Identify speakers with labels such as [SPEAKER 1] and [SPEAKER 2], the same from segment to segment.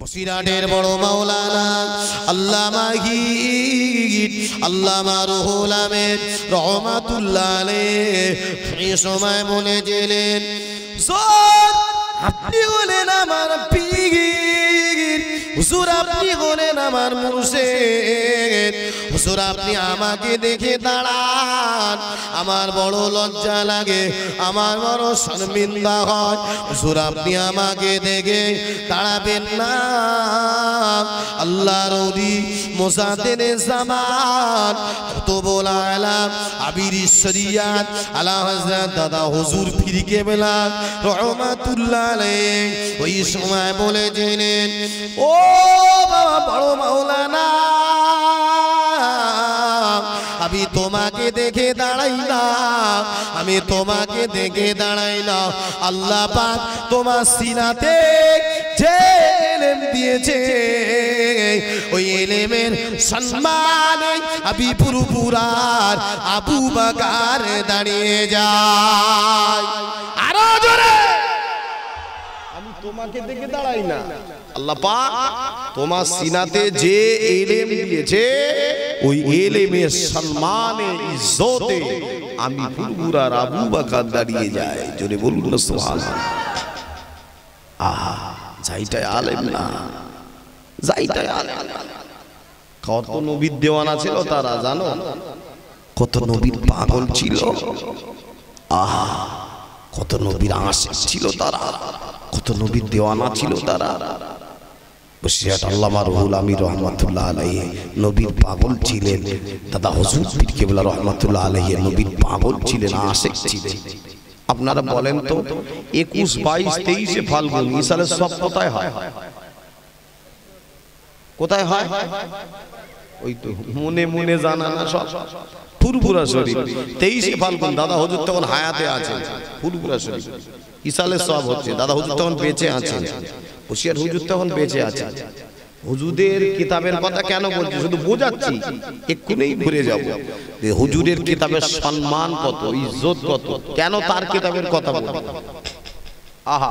[SPEAKER 1] বসিরহাটের বড় মাওলানা আল্লামা হিদ আল্লামা রুহুল আমিন রহমাতুল্লাহ আলাইহি এই সময় বলেছিলেন, আপনি হলেন আমার পীর, হুজুর আপনি হলেন আমার মুর্শিদ, হুজুর আপনি আমাকে দেখে দাঁড়ান, আমার বড় লজ্জা লাগে, আমার বড় শর্মিন্দা হয়, হুজুর আপনি আমাকে দেখে দাঁড়াবেন না। আল্লাহর ওলি মুজাদ্দিদে জামান কুতুবুল আলাম আবির শরিয়াত আলা হযরত দাদা হুজুর পীর কেবলা রহমাতুল্লাহ আলাইহি ওই সময় বলেছিলেন, ও বাবা বড় মাওলানা, আমি তোমাকে দেখে দাঁড়াই না, আমি তোমাকে দেখে দাঁড়াই না, আল্লাহ পাক তোমার সিনাতে যে ইলম দিয়েছে ওই ইলমের সম্মানে আমি পুরপুরার আবু বকর দাঁড়িয়ে যায়। আরো জোরে, আমি তোমাকে দেখে দাঁড়াই না, আল্লাহ পাক তোমার সিনাতে যে ইলম দিয়েছে ওই ইলমের সম্মানে ইজ্জতে আমি পুরপুরার আবু বকর দাঁড়িয়ে যায়। জোরে বলুন না সুবহানাল্লাহ। আহা, যাইটাই আলেম না, যাইটাই আলেম না। কত নবীর দেওয়ানা ছিল তারা, জানো কত নবীর পাগল ছিল, আহা কত নবীর আশিক ছিল তারা, কত নবীর দেওয়ানা ছিল তারা। বসিরহাট আল্লামা রুহুল আমিন রহমাতুল্লাহ আলাইহি নবীর পাগল ছিলেন, দাদা হুজুর পীর কেবলা রহমাতুল্লাহ আলাইহি নবীর পাগল ছিলেন, আশিক ছিলেন। আপনারা বলেন তো 21, 22, 23 ফাল্গুন এই সালে সব কোথায় হয়? কোথায় হয়? ওই তো মনে মনে জানা না, সব ফুরফুরা শরীফ 23 ফাল্গুন। দাদা হুজুর তখন হায়াতে আছেন, ফুরফুরা শরীফ এই সালে সব হচ্ছে। দাদা হুজুর তখন বেঁচে আছেন, বসিরহাট হুজুর তখন বেঁচে আছেন। হুজুরের কিতাবের কথা কেন বলছি, শুধু বোঝাচ্ছি, এক্ষুনি ঘুরে যাব যে হুজুরের কিতাবের সম্মান কত, ইজ্জত কত, কেন তার কিতাবের কথা বলবো। আহা,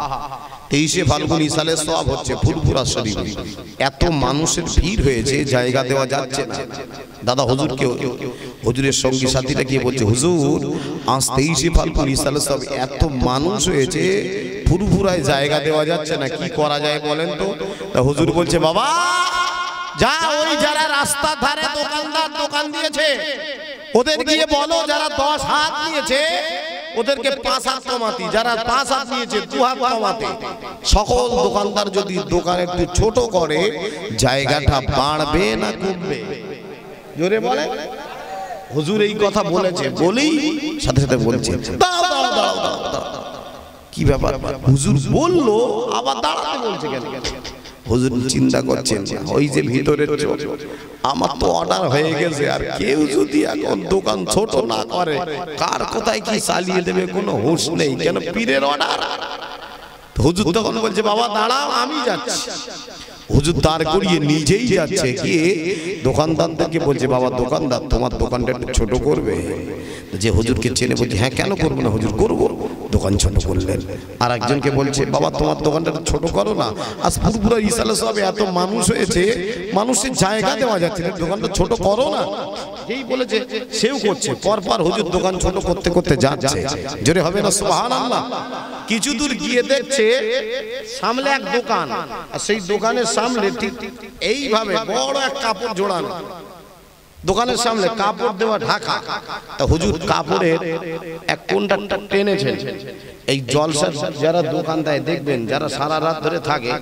[SPEAKER 1] 23 ফাল্গুন সালে সব হচ্ছে ফুরফুরা শরীফ। এত মানুষের ভিড় হয়েছে, জায়গা দেওয়া যাচ্ছে না। দাদা হুজুরকে হুজুরের সঙ্গী সাথীরা গিয়ে বলছে, হুজুর আজ 23 ফাল্গুন সালে সব এত মানুষ হয়েছে, ফুরফুরায় জায়গা দেওয়া যাচ্ছে না, কি করা যায় বলেন তো? তা হুজুর বলছে, বাবা যা ওই যারা রাস্তার ধারে দোকানদার দোকান দিয়েছে ওদের গিয়ে বলো, যারা 10 হাত নিয়েছে ওদেরকে 5 হাত কমাতে, যারা 5 হাত নিয়েছে 2 হাত কমাতে। সকল দোকানদার যদি দোকান একটু ছোট করে জায়গাটা বাড়বে না কমবে? জোরে বলে। হুজুর এই কথা বলেছে, বলেই সাথে সাথে বলছে, দাঁড়াও দাঁড়াও দাঁড়াও দাঁড়াও। কি ব্যাপার, হুজুর বললো আবার দাঁড়াতে বলছে কেন? হুজুর চিন্তা করছেন, ওই যে ভিতরের চোখ, আমার তো অর্ডার হয়ে গেছে, আর কেউ যদি এখন দোকান ছোট না করে কার কোথায় কি চালিয়ে দেবে কোনো হুঁশ নেই, কেন পীরের অর্ডার। হুজুর তখন বলছে, বাবা দাঁড়াও আমি যাচ্ছি। হুজুর দাঁড় করিয়ে নিজেই যাচ্ছে, গিয়ে দোকানদারদেরকে বলছে, বাবা দোকানদার তোমার দোকানটা একটু ছোট করবে? যে হুজুরকে চেনে বলছে, হ্যাঁ কেন করবো না হুজুর, করবো। দোকান ছোট করলেন। আর একজনকে বলছে, বাবা তোমার দোকানটা ছোট করো না, আজ ফুরফুরা ইসালে সব এত মানুষ হয়েছে, মানুষের জায়গা দেওয়া যাচ্ছে না, দোকানটা ছোট করো না। যেই বলেছে সেও করছে, পরপর হুজুর দোকান ছোট করতে করতে যাচ্ছে। জোরে হবে না সুবহানাল্লাহ। কিছু দূর গিয়ে দেখছে সামনে এক দোকান, আর সেই দোকানের সামনে ঠিক এইভাবে বড় এক কাপড় জোড়ানো, দোকানের সামনে কাপড় দেওয়া ঢাকা। তা হুজুর কাপড়ের এক কোণটা টেনেছেন। এই জলসা যারা দোকান দেয় দেখবেন, যারা সারা রাত ধরে থাকে,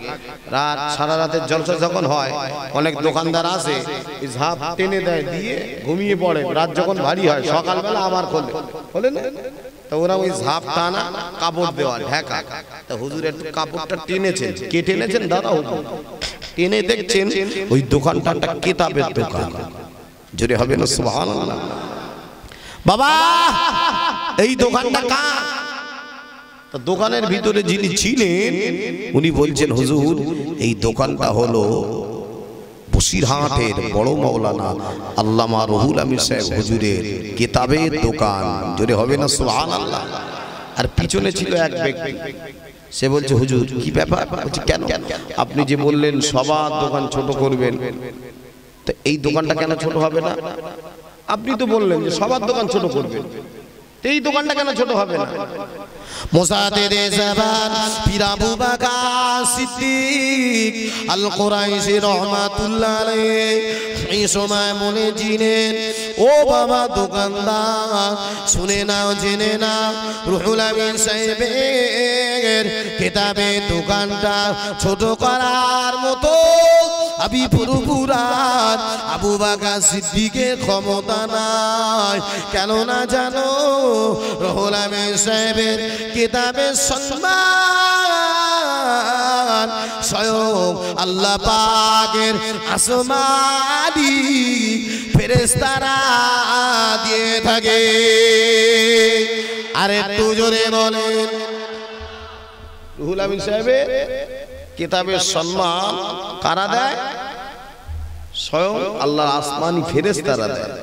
[SPEAKER 1] সারা রাতের জলসা যখন হয় অনেক দোকানদার আসে, ঝাঁপ টেনে দেয়, দিয়ে ঘুমিয়ে পড়ে। রাত যখন ভারী হয় সকালবেলা আবার খোলে না, তা ওরা ওই ঝাঁপ টানা কাপড় দেওয়া ঢাকা। তা হুজুর একটু কাপড়টা টেনেছেন, কে টেনেছেন? দাদা হুজুর টেনে দেখছেন ওই দোকানটা একটা কিতাবের দোকান। জোরে হবে না সুবহানাল্লাহ। বাবা এই দোকানটা কার? দোকানের ভিতরে যিনি ছিলেন উনি বলছেন, হুজুর এই দোকানটা হলো বসিরহাটের বড় মাওলানা আল্লামা রুহুল আমিন সাহেব হুজুরের কিতাবের দোকান। জোরে হবে না সুবহানাল্লাহ। আর পিছনে ছিল এক ব্যক্তি, সে বলছে হুজুর কি ব্যাপার? বলছে কেন? আপনি যে বললেন সবার দোকান ছোট করবেন, তো এই দোকানটা কেন ছোট হবে না? আপনি তো বললেন যে সবার দোকান ছোট করবেন, তো এই দোকানটা কেন ছোট হবে না? মুসাদ্দেদে জামান পীর আবু বকর সিদ্দিক আল কুরাইশি রাহমাতুল্লাহ আলাইহি এই সময় মনে জিনেন, ও বাবা দোকানদার শুনে নাও জেনে নাও, রুহুল আমিন সাহেবের কিতাবে দোকানটা ছোট করার মতো আমি পুরোপুরাত আবু বকর সিদ্দিকের ক্ষমতা নাই। কেন না জানো? রুহুল আমিন সাহেবের কিতাবে সম্মান স্বয়ং আল্লাহ পাকের আসমানি ফেরেশতারা দিয়ে থাকে। আর একটু জোরে বলেন, রুহুল আমিন সাহেবের কিতাবের সম্মান কারা দেয়? স্বয়ং আল্লাহর আসমানি ফেরেশতারা দেয়।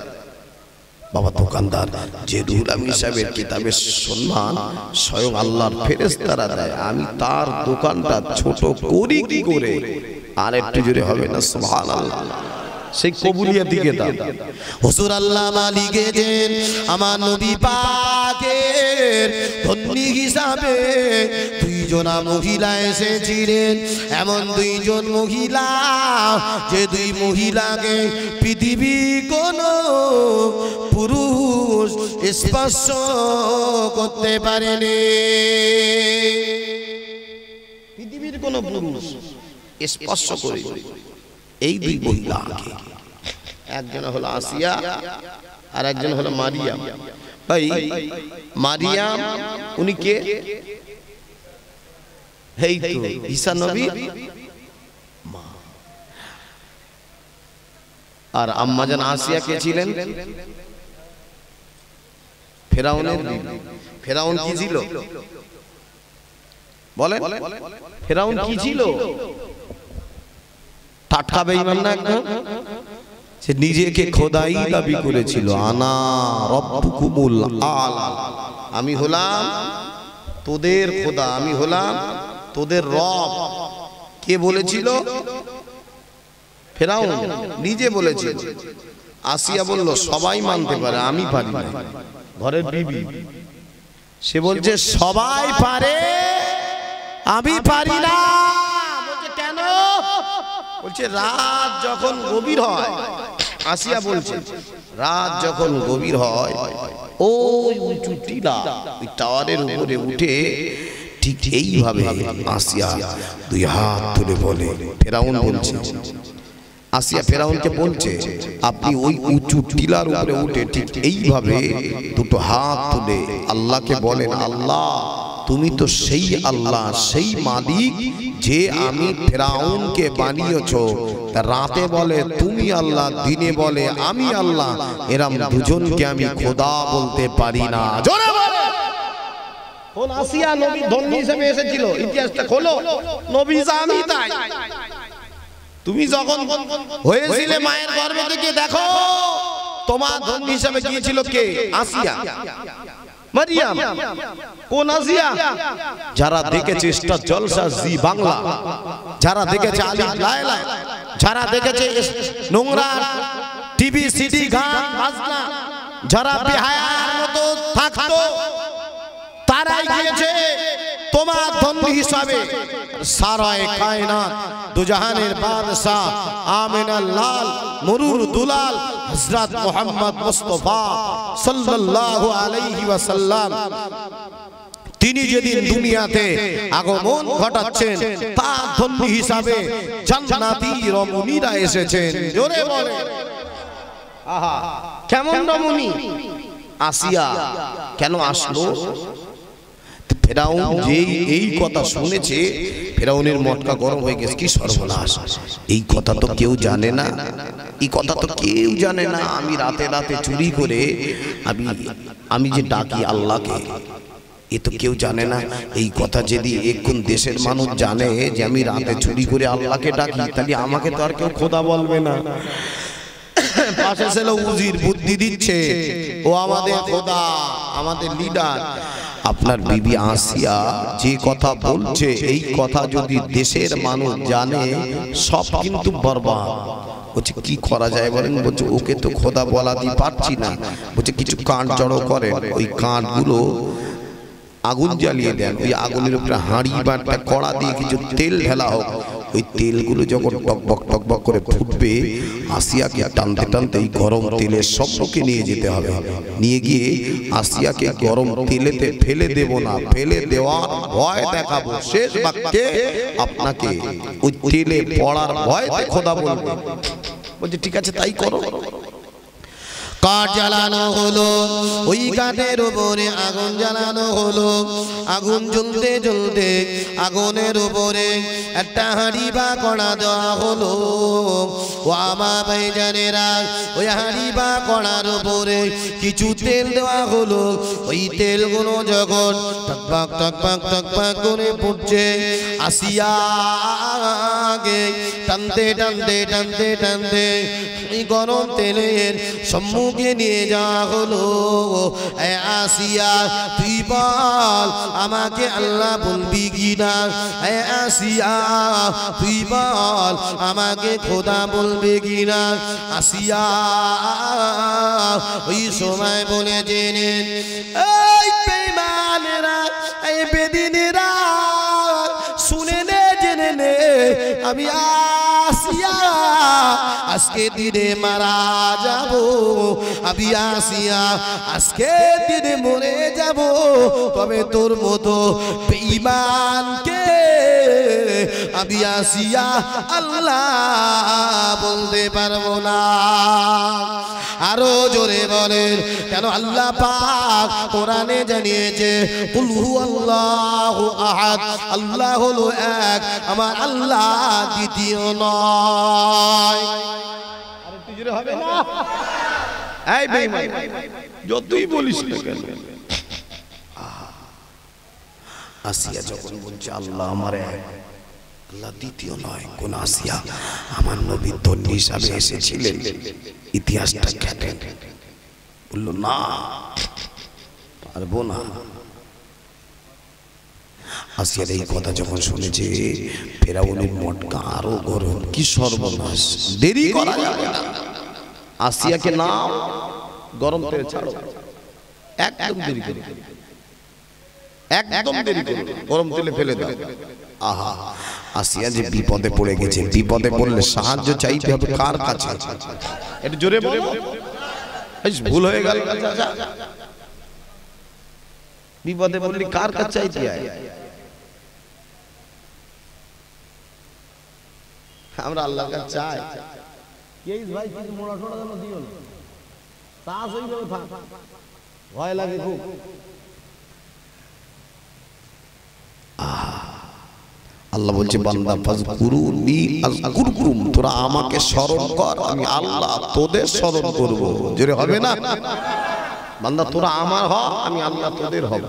[SPEAKER 1] বাবা দোকানদার, যে রুহুল আমিন সাহেবের কিতাবের সম্মান স্বয়ং আল্লাহর ফেরেশতারা দেয়, আমি তার দোকানটা ছোট করি কি করে? আর একটু জোরে হবে না সুবহানাল্লাহ? সেই কবুলিয়াত দিকে দাও। হুজুর আল্লাহ মালিকে দেন আমার নবী পাকের ধন্যী হিসাবে দুইজনা মহিলা এসেছিলেন। এমন দুইজন মহিলা, যে দুই মহিলাকে পৃথিবী কোনো পুরুষ স্পর্শ করতে পারেনি। পৃথিবীর কোনো পুরুষ স্পর্শ করে এই দুই মহিলাকে, একজন হলো আসিয়া আর একজন হলো মারিয়াম। ভাই মারিয়াম উনি কে? এই তো ঈসা নবীর মা। আর আম্মাজান আসিয়া কে ছিলেন? ফেরাউনের বিবি। ফেরাউন কি ছিল বলেন? ফেরাউন কি ছিল? টাটকা বেঈমান না একদম। সে নিজেকে খোদাই দাবি করেছিল, আনা রব্বুকুমুল আলা, আমি হলাম তোদের খোদা, আমি হলাম তোদের রব। কে বলেছিল? ফেরাউন নিজে বলেছিল। আসিয়া বলল সবাই মানতে পারে, আমি পারি না। ঘরের বিবি, সে বলছে সবাই পারে, আমি পারি না। বলছে কেন? বলছে রাত যখন গভীর হয়, আসিয়া বলছে রাত যখন গভীর হয় ওই উঁচু টিলা, ওই টাওয়ারের উপরে উঠে ঠিক এইভাবে আসিয়া দুই হাত তুলে বলে, ফেরাউন বলছে, আসিয়া ফেরাউনকে বলছে আপনি ওই উঁচু টিলার উপরে উঠে ঠিক এইভাবে দুটো হাত তুলে আল্লাহকে বলেন, আল্লাহ তুমি তো সেই আল্লাহ, সেই মালিক যে আমি ফেরাউনকে বানিয়েছো। রাতে বলে তুমি আল্লাহ, দিনে বলে আমি আল্লাহ, এরম দুজনকে আমি খোদা বলতে পারি না। জোরে বলে। কোন আসিয়া নবী ধনী হিসেবে এসেছিল? ইতিহাসটা খোলো। নবী আমি তাই। তুমি যখন হয়েছিলে মায়ের গর্ভে থেকে দেখো, তোমার ধনী হিসেবে গিয়েছিল কে? আসিয়া, মারিয়াম। কোন আসিয়া? যারা দেখেছে স্টার জলসা জি বাংলা, যারা দেখেছে আলিফ লায়লা, যারা দেখেছে নোংরা টিভি সিডি গান বাজনা, যারা বেহায়ার মতো থাকতো, তারাই গিয়েছে তোমার ধনী হিসাবে। সারায়ে কায়নাত দুজাহানের বাদশা আমিনার লাল মুরুর দুলাল হযরত মুহাম্মদ মুস্তাফা সাল্লাল্লাহু আলাইহি ওয়াসাল্লাম, তিনি যেদিন দুনিয়াতে আগমন ঘটাচ্ছেন, তার ধনী হিসাবে জান্নাতি রমণীরা এসেছেন। জোরে বলে আহা, কেমন রমণী! আসিয়া কেন আসলো? ফেরাউন যেই এই কথা শুনেছে, ফেরাউনের মটকা গরম হয়ে গেছে। কি সর্বনাশ! এই কথা তো কেউ জানে না, এই কথা তো কেউ জানে না। আমি রাতে রাতে চুরি করে আমি যে ডাকি আল্লাহকে, এ তো কেউ জানে না। এই কথা যদি এখন দেশের মানুষ জানে যে আমি রাতে চুরি করে আল্লাহকে ডাকি, তাহলে আমাকে তো আর কেউ খোদা বলবে না। পাশে ছিল উজির বুদ্ধি দিচ্ছে, ও আমাদের খোদা, আমাদের লিডার। আপনার বিবি আসিয়া যে কথা বলছে এই কথা যদি দেশের মানুষ জানে সব কিন্তু বরবাদ। বলছে কি করা যায় বলেন? বলছে ওকে তো খোদা বলাতে পারছি না। বলছে কিছু কাঠ জড়ো করেন, ওই কাঠগুলো আগুন জ্বালিয়ে দেন, ওই আগুনের উপরে হাঁড়ি বা একটা কড়া দিয়ে কিছু তেল ঢালা হোক, ওই তেলগুলো যখন টকবক টকবক করে ফুটবে আসিয়াকে টানতে টানতে এই গরম তেলের সবকে নিয়ে যেতে হবে। নিয়ে গিয়ে আসিয়াকে গরম তেলেতে ফেলে দেব না, ফেলে দেওয়ার ভয় দেখাবো, শেষ বাক্যে আপনাকে ওই তেলে পড়ার ভয়তে খোদা বলবে। বলছে ঠিক আছে তাই করো। কাঠ জ্বালানো হলো, ওই কাঠের উপরে আগুন জ্বালানো হলো। আগুন জ্বলতে জ্বলতে আগুনের উপরে একটা হাঁড়ি বা কড়া দেওয়া হলো। ও আমার ভাইজানেরা, ওই হাঁড়ি বা কড়ার উপরে কিছু তেল দেওয়া হলো। ওই তেলগুলো যখন টকবাক টকবাক টকবাক করে ফুটছে, আসিয়াকে টানতে টানতে টানতে টানতে এই গরম তেলের সম্মুখে নিয়ে যাওয়া হলো। আসিয়া তুই বল আমাকে আল্লাহ বলবি কিনা? আসিয়া তুই বল আমাকে খোদা বলবে কিনা? আসিয়া ওই সময় বলে জেনেন, এই বেঈমানেরা, এই বেদিনেরা, শুনে নে জেনে নে, আমি আসিয়া আজকে দিনে মারা যাব। আমি আসিয়া আজকে দিনে মরে যাব। তবে তোর মতো বেঈমানকে আমি আসিয়া আল্লাহ বলতে পারবো না। আরো জোরে বলেন কেন? আল্লাহ পাক কোরআনে জানিয়েছে কুল হুয়াল্লাহু আহাদ, আল্লাহ হলো এক, আমার আল্লাহ দ্বিতীয় নয়। আরেকটু জোরে হবে না? এই বেঈমান যতই বলিস না কেন। আসিয়া যখন বলছে আল্লাহ আমার এক, আল্লাহ দ্বিতীয় নয়, কোন আসিয়া? আমার নবী তন্নি হিসাবে এসেছিলেন, ইতিহাসটা ঘেটেন। বলল না পারবো না। আসিয়ার এই কথা যখন শুনেছে ফেরাউনের মটকা আরো গরম, কি সর্বনাশ, দেরি করা যাবে না। আসিয়াকে নাও, গরম তেল ছাড়ো, একদম দেরি করো, একদম দেরি করো, গরম তেলে ফেলে দাও। আহা, আসিয়া যে বিপদে পড়ে গেছে। বিপদে পড়লে সাহায্য চাইতে হবে কার কাছে? একটু জোরে বলো, ভুল হয়ে গেল। বিপদে পড়লে কার কাছে চাইতে হয়? আমরা আল্লাহর কাছে চাই। এই ভাই কিছু মোড়া টোড়া যেন দিও না, তাস হয়ে যাবে, থাক, ভয় লাগে খুব। আল্লাহ বলছে বান্দা ফাযকুরুনি আযকুরকুম, তোরা আমাকে স্মরণ কর, আমি আল্লাহ তোদের স্মরণ করব। জোরে হবে না? বান্দা তোরা আমার হ, আমি আল্লাহ তোদের হব।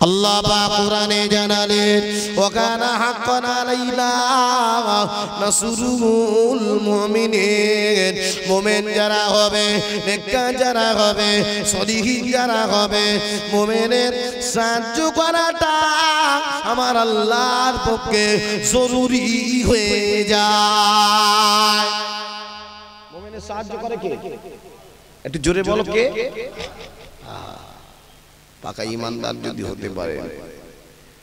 [SPEAKER 1] আল্লাহ পাক কোরআনে জানালেন ওয়াকানা হাক্কান আলাইনা নাসরুল মুমিনিন। মুমিন যারা হবে, নেককার যারা হবে, সলিহিন যারা হবে, মুমিনের সাহায্য করাটা আমার আল্লাহর পক্ষে জরুরি হয়ে যায়। মুমিনের সাহায্য করে কে? একটু জোরে বলো কে? পাকা ইমানদার যদি হতে পারে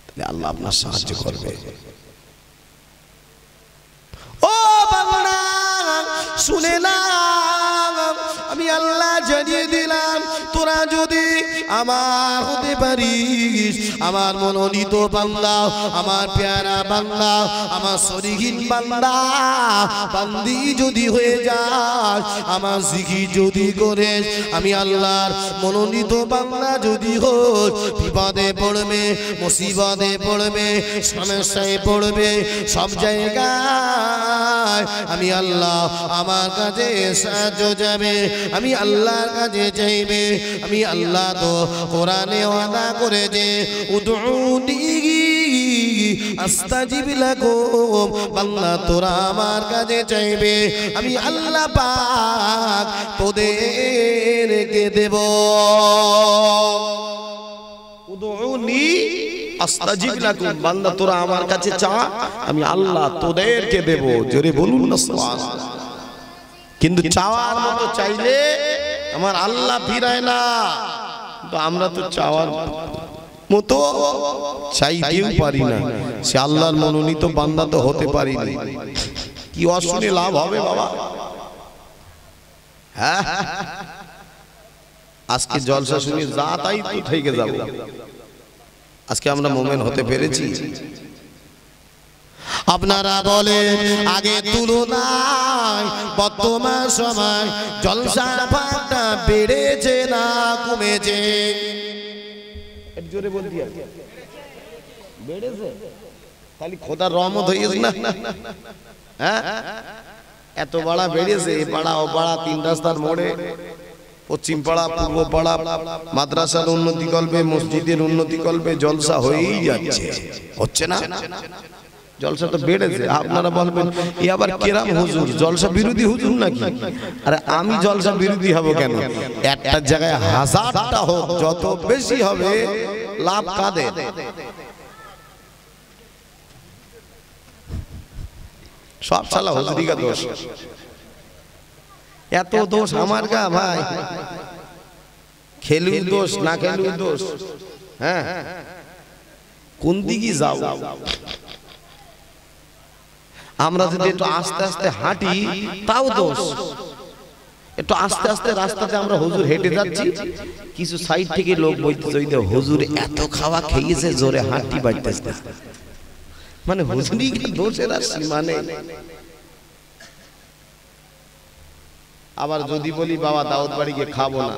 [SPEAKER 1] তাহলে আল্লাহ আপনার সাহায্য করবে। ও বান্দা শুনে না, আমি আল্লাহ জানিয়ে দিলাম, তোরা যদি আমার হতে পারিস, আমার মনোনীত বান্দা, আমার প্যারা বান্দা, আমার সলিহীন বান্দা বান্দি যদি হয়ে যায়, আমার জিকির যদি করে, আমি আল্লাহর মনোনীত বান্দা যদি হোক, বিপদে পড়বে, মুসিবতে পড়বে, সমস্যায় পড়বে, সব জায়গায় আমি আল্লাহ আমার কাছে সাহায্য যাবে, আমি আল্লাহর কাছে চাইবে। আমি আল্লাহ তো কোরআনে ওয়াদা করেছে উদউনি আস্তাজিব লাকুম, বান্দা তোরা আমার কাছে চাইবে, আমি আল্লাহ পাক তোদেরকে দেব। উদউনি আস্তাজিব লাকুম, বান্দা তোরা আমার কাছে চা, আমি আল্লাহ তোদেরকে দেব। জোরে বলুন না সুবহানাল্লাহ। কিন্তু চাওয়ার মতো চাইলে আমার আল্লাহ ফিরায় না। তো আমরা তো চাওয়ার মতো চাইতেও পারি না, সে আল্লাহর মনোনীত বান্দা তো হতে পারি না। কি অশুনে লাভ হবে বাবা? হ্যাঁ, আজকে জলসা শুনি যা তাই তো থেকে যাব। আজকে আমরা মোমেন হতে পেরেছি? আপনারা বলেন আগে তুলনায় বর্তমান সময় জলসার ভাগটা বেড়েছে না কমেছে? জোরে বলতে বেড়েছে, খালি খোদার রহমত হয়েছে না? হ্যাঁ, এত পাড়া বেড়েছে, এ পাড়া ও পাড়া, তিন রাস্তার মোড়ে, পশ্চিম পাড়া পূর্ব পাড়া, মাদ্রাসার উন্নতি কল্পে, মসজিদের উন্নতি কল্পে জলসা হয়েই যাচ্ছে। হচ্ছে না? জলসা তো বেড়েছে। আপনারা বলবেন এ আবার কেরাম হুজুর, জলসা বিরোধী হুজুর নাকি? আরে আমি জলসা বিরোধী হব কেন? একটা জায়গায় হাজারটা হোক, যত বেশি হবে লাভ কাদের? সব শালা হুজুরিকা দোষ। এত দোষ আমার গা ভাই, খেলুই দোষ না খেলুই দোষ? হ্যাঁ, কোন দিকে যাও? আমরা যদি একটু আস্তে আস্তে হাঁটি তাও দোষ। একটু আস্তে আস্তে রাস্তাতে আমরা হুজুর হেঁটে যাচ্ছি, কিছু সাইড থেকে লোক বলতে হুজুর এত খাওয়া খেয়েছে, জোরে হাঁটি বাড়তেছে। মানে হুজুরি দোষের আর সীমা নেই। আবার যদি বলি বাবা দাউদ বাড়ি গিয়ে খাবো না,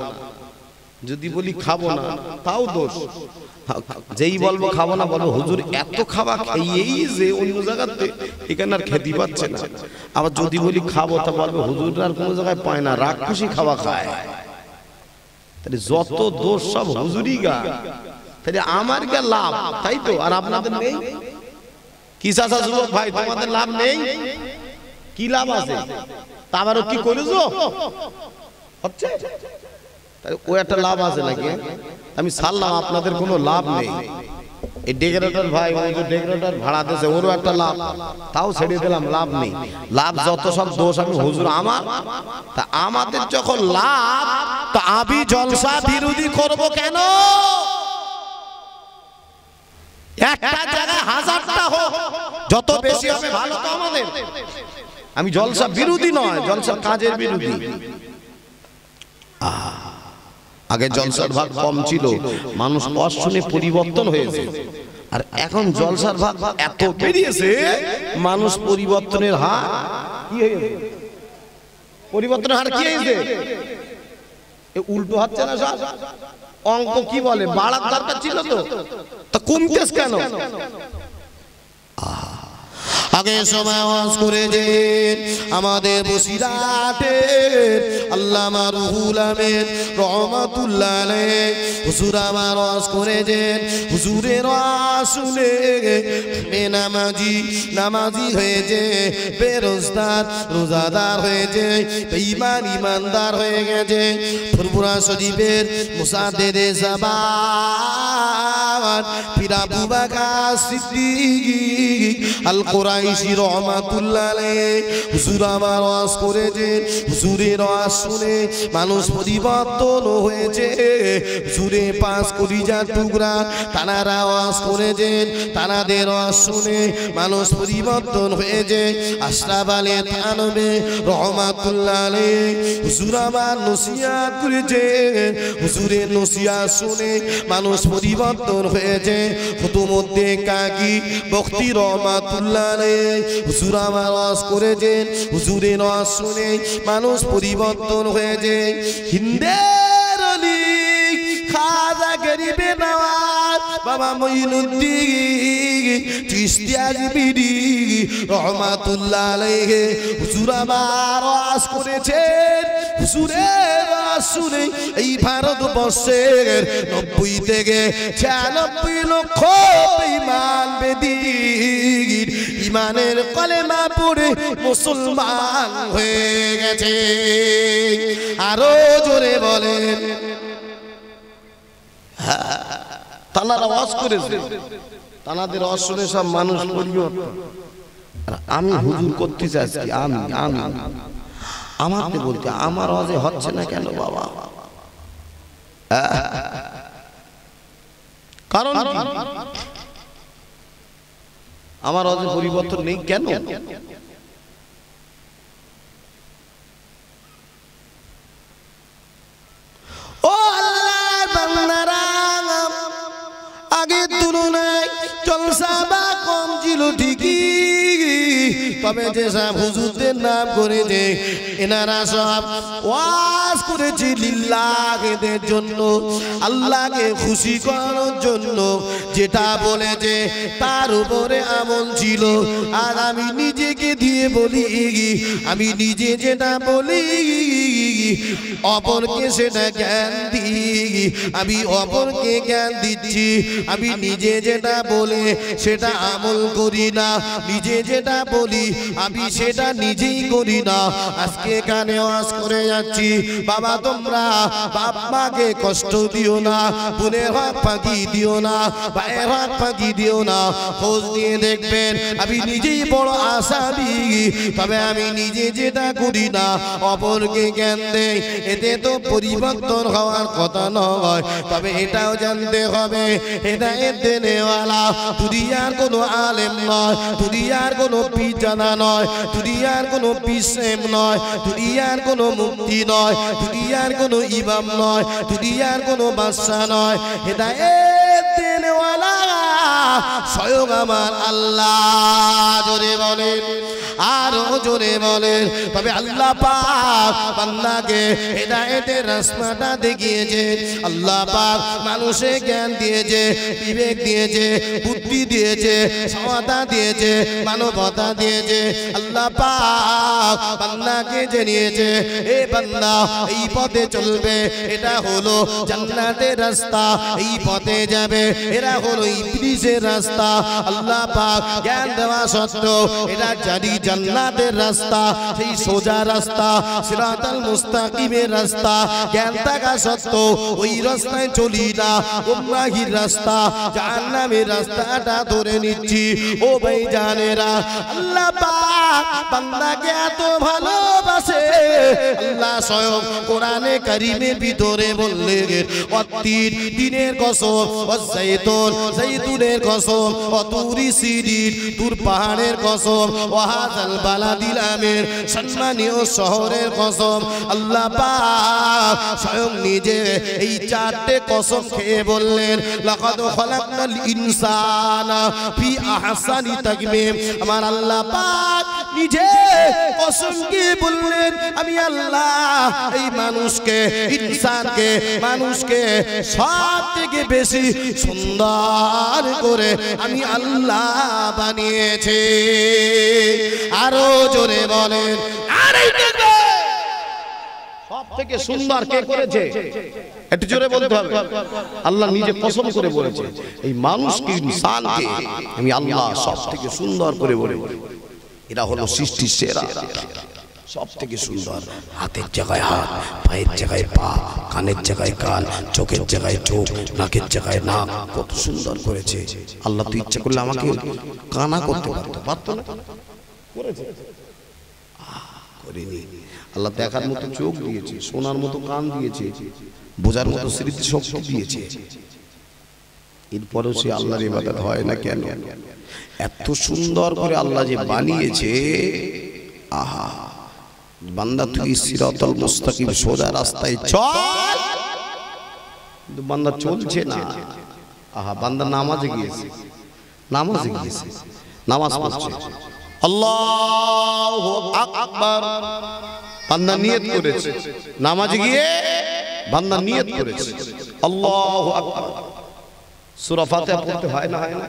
[SPEAKER 1] যদি বলি খাবো না তাও দোষ। যেই বলবো খাবো না, বলবো হুজুর এত খাওয়া খেয়েই যে অন্য জায়গাতে এখানে আর খেতে পাচ্ছে না। আবার যদি বলি খাবো, তা বলবো হুজুর আর কোনো জায়গায় পায় না, রাক্ষসী খাওয়া খায়। তাহলে যত দোষ সব হুজুরি গা। তাহলে আমার গা লাভ, তাই তো? আর আপনাদের নেই? কি চাচা যুবক ভাই, তোমাদের লাভ নেই? কি লাভ আছে? তা আবারও কি করেছো হচ্ছে? ও একটা লাভ আছে নাকি? আমি ছাড়লাম, আপনাদের কোনো লাভ নেই। এই ডেকোরেটর ভাই, ওই যে ডেকোরেটর ভাড়া দিয়েছে, ওরও একটা লাভ, তাও ছেড়ে দিলাম, লাভ নেই। লাভ যত সব দোষ আমি হুজুর আমার। তা আমাদের যখন লাভ, তা আমি জলসা বিরোধী করব কেন? একটা জায়গায় হাজারটা হোক, যত বেশি হবে ভালো তো আমাদের। আমি জলসা বিরোধী নয়, জলসার কাজের বিরোধী। আগে জলসার ভাগ কম ছিল, মানুষ অশুনে পরিবর্তন হয়েছে। আর এখন জলসার ভাগ এত বেরিয়েছে, মানুষ পরিবর্তনের হার কি হয়েছে? পরিবর্তনের হার কি হয়েছে? উল্টো হচ্ছে না সব? অঙ্ক কি বলে, বাড়ার দরকার ছিল তো, তা কমতেছ কেন? আগে সময় ওয়াজ করে যে আমাদের বসিরাটের আল্লামা রুহুল আমিন রহমাতুল্লাহ আলাইহি হুজুর আমার ওয়াজ করে যে হুজুরের ওয়াজ শুনে নামাজি হয়েছে, বেরোজগার রোজাদার হয়েছে, বেঈমান ইমানদার হয়ে গেছে। ফুরফুরা শরীফের মুসাদ্দেদে জাবান পীর আবু বকর সিদ্দিক আল কুরাইশি রহমাতুল্লাহ আলাইহি হুজুর আমার ওয়াজ করেছেন। হুজুরের ওয়াজ শুনে মানুষ পরিবর্তন হয়েছে। হুজুরে পাঁচ কলিজার টুকরা তানারা ওয়াজ করেছেন, তানাদের ওয়াজ শুনে মানুষ পরিবর্তন হয়েছে। আশরাফ আলী থানভী রহমাতুল্লাহ আলাইহি হুজুর আমার নসিহত করেছেন। হুজুরের নসিহত শুনে মানুষ পরিবর্তন হয়েছে। কুতুবউদ্দিন কাকি বখতি রহমাতুল্লাহ আলাইহি হুজুর আমার ওয়াজ করেছেন। হুজুরের ওয়াজ শুনে মানুষ পরিবর্তন হয়েছে। হিন্দের আলী খাজা গরিবে নওয়াজ বাবা মঈনুদ্দিন চিশতি আজমিরি রহমাতুল্লাহ আলাইহি হুজুর আমার ওয়াজ করেছেন। হুজুরের ওয়াজ শুনে এই ভারতবর্ষের 90 থেকে 96 লক্ষ বেঈমান বেদিন ইমানের কলেমা পড়ে মুসলমান হয়ে গেছে। আরো জোরে বলেন। তানারা ওয়াজ করেছে, তানাদের ওয়াজ শুনে সব মানুষ পরিবর্তন। আমি হুজুর করতে চাইছি, আমি আমাকে বলতে আমার ওয়াজে হচ্ছে না কেন বাবা? কারণ আমার ওয়াজে পরিবর্তন নেই কেন? ও আল্লাহর বান্দারা, আগের তুলনায় জলসা বা কম ছিল ঠিকই, তবে যে সব হুজুরদের নাম করেছে এনারা সব ওয়াজ করেছে লিল্লাহদের জন্য, আল্লাহকে খুশি করার জন্য। যেটা বলেছে তার উপরে আমল ছিল। আর আমি নিজেকে দিয়ে বলি, আমি নিজে যেটা বলি অপরকে সেটা জ্ঞান দিই, আমি অপরকে জ্ঞান দিচ্ছি। আমি নিজে যেটা বলে সেটা আমল করি না, নিজে যেটা বলি আমি সেটা নিজেই করি না। আজকে কানে ওয়াজ করে যাচ্ছি, বাবা তোমরা বাপ মাকে কষ্ট দিও না, বোনের হক ফাঁকি দিও না, ভাইয়ের হক ফাঁকি দিও না। খোঁজ নিয়ে দেখবেন আমি নিজেই বড় আসামি, তবে আমি নিজে যেটা করি না অপরকে জ্ঞান দেই, এতে তো পরিবর্তন হওয়ার কথা নয়। তবে এটাও জানতে হবে এটা এতে নেওয়ালা দুনিয়ার কোনো আলেম নয়, দুনিয়ার কোনো পীর জানা নয়, দুনিয়ার কোনো পীর নয়, দুনিয়ার কোনো মুফতি নয়, দুনিয়ার কোনো ইমাম নয়, দুনিয়ার কোনো বাদশা নয়। এটা এতে নেওয়ালা স্বয়ং আমার আল্লাহ। জোরে বলেন, আরো জোরে বলেন। তবে আল্লাহ পাক বান্দাকে হেদায়েতের রাস্তাটা দেখিয়েছে, আল্লাহ পাক মানুষে জ্ঞান দিয়েছে, বিবেক দিয়েছে, বুদ্ধি দিয়েছে, ক্ষমতা দিয়েছে, মানবতা দিয়েছে। আল্লাহ পাক বান্দাকে জানিয়েছে এ বান্দা এই পথে চলবে, এটা হলো জান্নাতের রাস্তা, এই পথে যাবে এরা হলো ইবলিসের রাস্তা। আল্লাহ পাক জ্ঞান দেওয়া সত্ত্বেও এটা জানি জান্নাতের রাস্তা, সেই সোজা রাস্তা, সিরাতাল মুস্তাকিমের রাস্তা। জ্ঞান থাকা সত্ত্বেও ওই রাস্তায় চলি না, গুমরাহির রাস্তা, জাহান্নামের রাস্তাটা ধরে নিচ্ছি। ও ভাই জানেরা, আল্লাহ পাক বান্দাকে এত ভালোবাসে, আল্লাহ স্বয়ং কোরআনে কারীমের ভিতরে বললেন ওয়াত্তিন দিনের কসম, ওয়াজাইতুন জাইতুনের কসম, ওয়াতুরি সিরিন তুর পাহাড়ের কসম, ওয়াহাযাল বালাদিল আমির সম্মানীয় শহরের কসম। আল্লাহ পাক স্বয়ং নিজে এই চারটে কসম খেয়ে বললেন লাকাদ খালাকনাল ইনসানা ফি আহসানি তাকবীর। আমার আল্লাহ পাক নিজে কসম দিয়ে বললেন আমি আল্লাহ এই মানুষকে, ইনসানকে, মানুষকে সব থেকে বেশি সুন্দর করে আমি আল্লাহ বানিয়েছি। আরো জোরে বলেন, আরে দেখবে সব থেকে সুন্দর কে করেছে? একটু জোরে বলতে হবে। আল্লাহ নিজে কসম করে বলেছে এই মানুষকে, ইনসানকে আমি আল্লাহ সব থেকে সুন্দর করে বলে, এরা হলো সৃষ্টির সেরা, সব থেকে সুন্দর। হাতের জায়গায় হাত, পায়ের জায়গায় পা, কানের জায়গায় কান, চোখের জায়গায় চোখ, নাকের জায়গায় নাক, কত সুন্দর করেছে। আল্লাহ তো ইচ্ছা করলে আমাকে কানা করতে পারতো, পারতো না? করেছে? করেনি। আল্লাহ দেখার মতো চোখ দিয়েছে, শোনার মতো কান দিয়েছে, বোঝার মতো স্মৃতি শক্তি দিয়েছে। এরপরেও সে আল্লাহর ইবাদত হয় না কেন? এত সুন্দর করে আল্লাহ যে বানিয়েছে, আহা বান্দা তুই সিরাতাল মুস্তাকিম সোজা রাস্তায় চল, কিন্তু বান্দা চলছে না। আহা বান্দা নামাজে গিয়েছে, নামাজে গিয়েছে, নামাজ পড়ছে, আল্লাহু আকবার, বান্দা নিয়ত করেছে, নামাজে গিয়ে বান্দা নিয়ত করেছে আল্লাহু আকবার। সূরা ফাতিহা পড়তে হয় না? হয় না?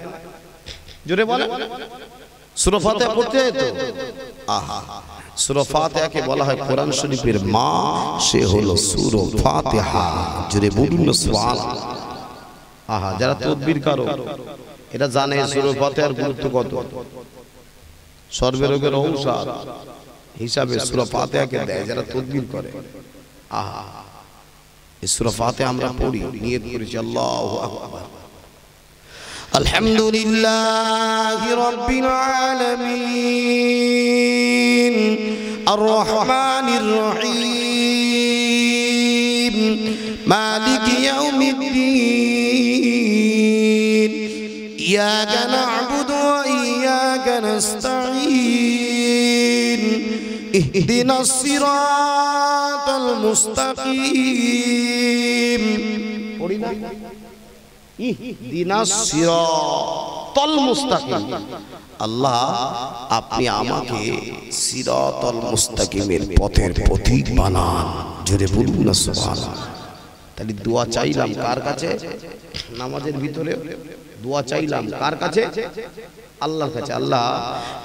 [SPEAKER 1] জোরে বলে, সূরা ফাতিহা পড়তে হয় তো। আহা সূরা ফাতিহাকে বলা হয় কোরআন শরীফের মা, সে হলো সূরা ফাতিহা। জোরে বলুন না সুবহানাল্লাহ। আহা যারা তাকবীর করো এটা জানে সূরা ফাতিহার গুরুত্ব কত। সর্বরোগের ঔষধ হিসাবে সূরা ফাতিহাকে দেয় যারা তাকবীর করে। আহা এই সূরা ফাতিহা আমরা পড়ি, নিয়ত করেছি আল্লাহু আকবার, আলহামদুলিল্লাহি রাব্বিল আলামিন আর রহমানির রহিম মালিকি ইয়াউমিদ্দিন ইয়াকা না'বুদু ওয়া ইয়াকা নাস্তাঈন ইহদিনাস সিরাতাল মুস্তাকিম পড়ি না ইহদিনাস সিরাতাল মুস্তাকিম আল্লাহ আপনি আমাকে সিরাতাল মুস্তাকিমের পথের পথিক বানান জোরে বলুন না সুবহানাল্লাহ তাহলে দোয়া চাইলাম কার কাছে নামাজের ভিতরে দোয়া চাইলাম কার কাছে আল্লাহর কাছে আল্লাহ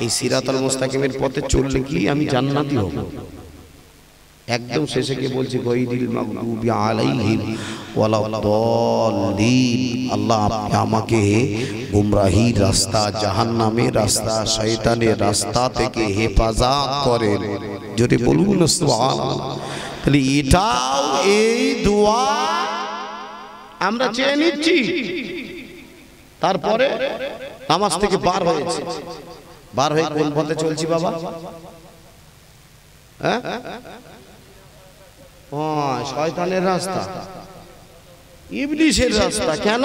[SPEAKER 1] এই সিরাতাল মুস্তাকিমের পথে চললে কি আমি জান্নাতি হব একদম শেষে কি বলছি গায়রিল মাগদুবি আলাইহিম ওয়ালাদ-দাল্লিন আল্লাহ আপনি আমাকে গুমরাহির রাস্তা জাহান্নামের রাস্তা শয়তানের রাস্তা থেকে হেফাজত করেন যদি বলুন সুবহানাল্লাহ তাহলে এটাও এই দোয়া আমরা চেয়ে নিচ্ছি তারপরে নামাজ থেকে বার হয়েছে বার হয়ে কোন পথে চলছি বাবা হ্যাঁ শয়তানের রাস্তা ইবলিসের রাস্তা কেন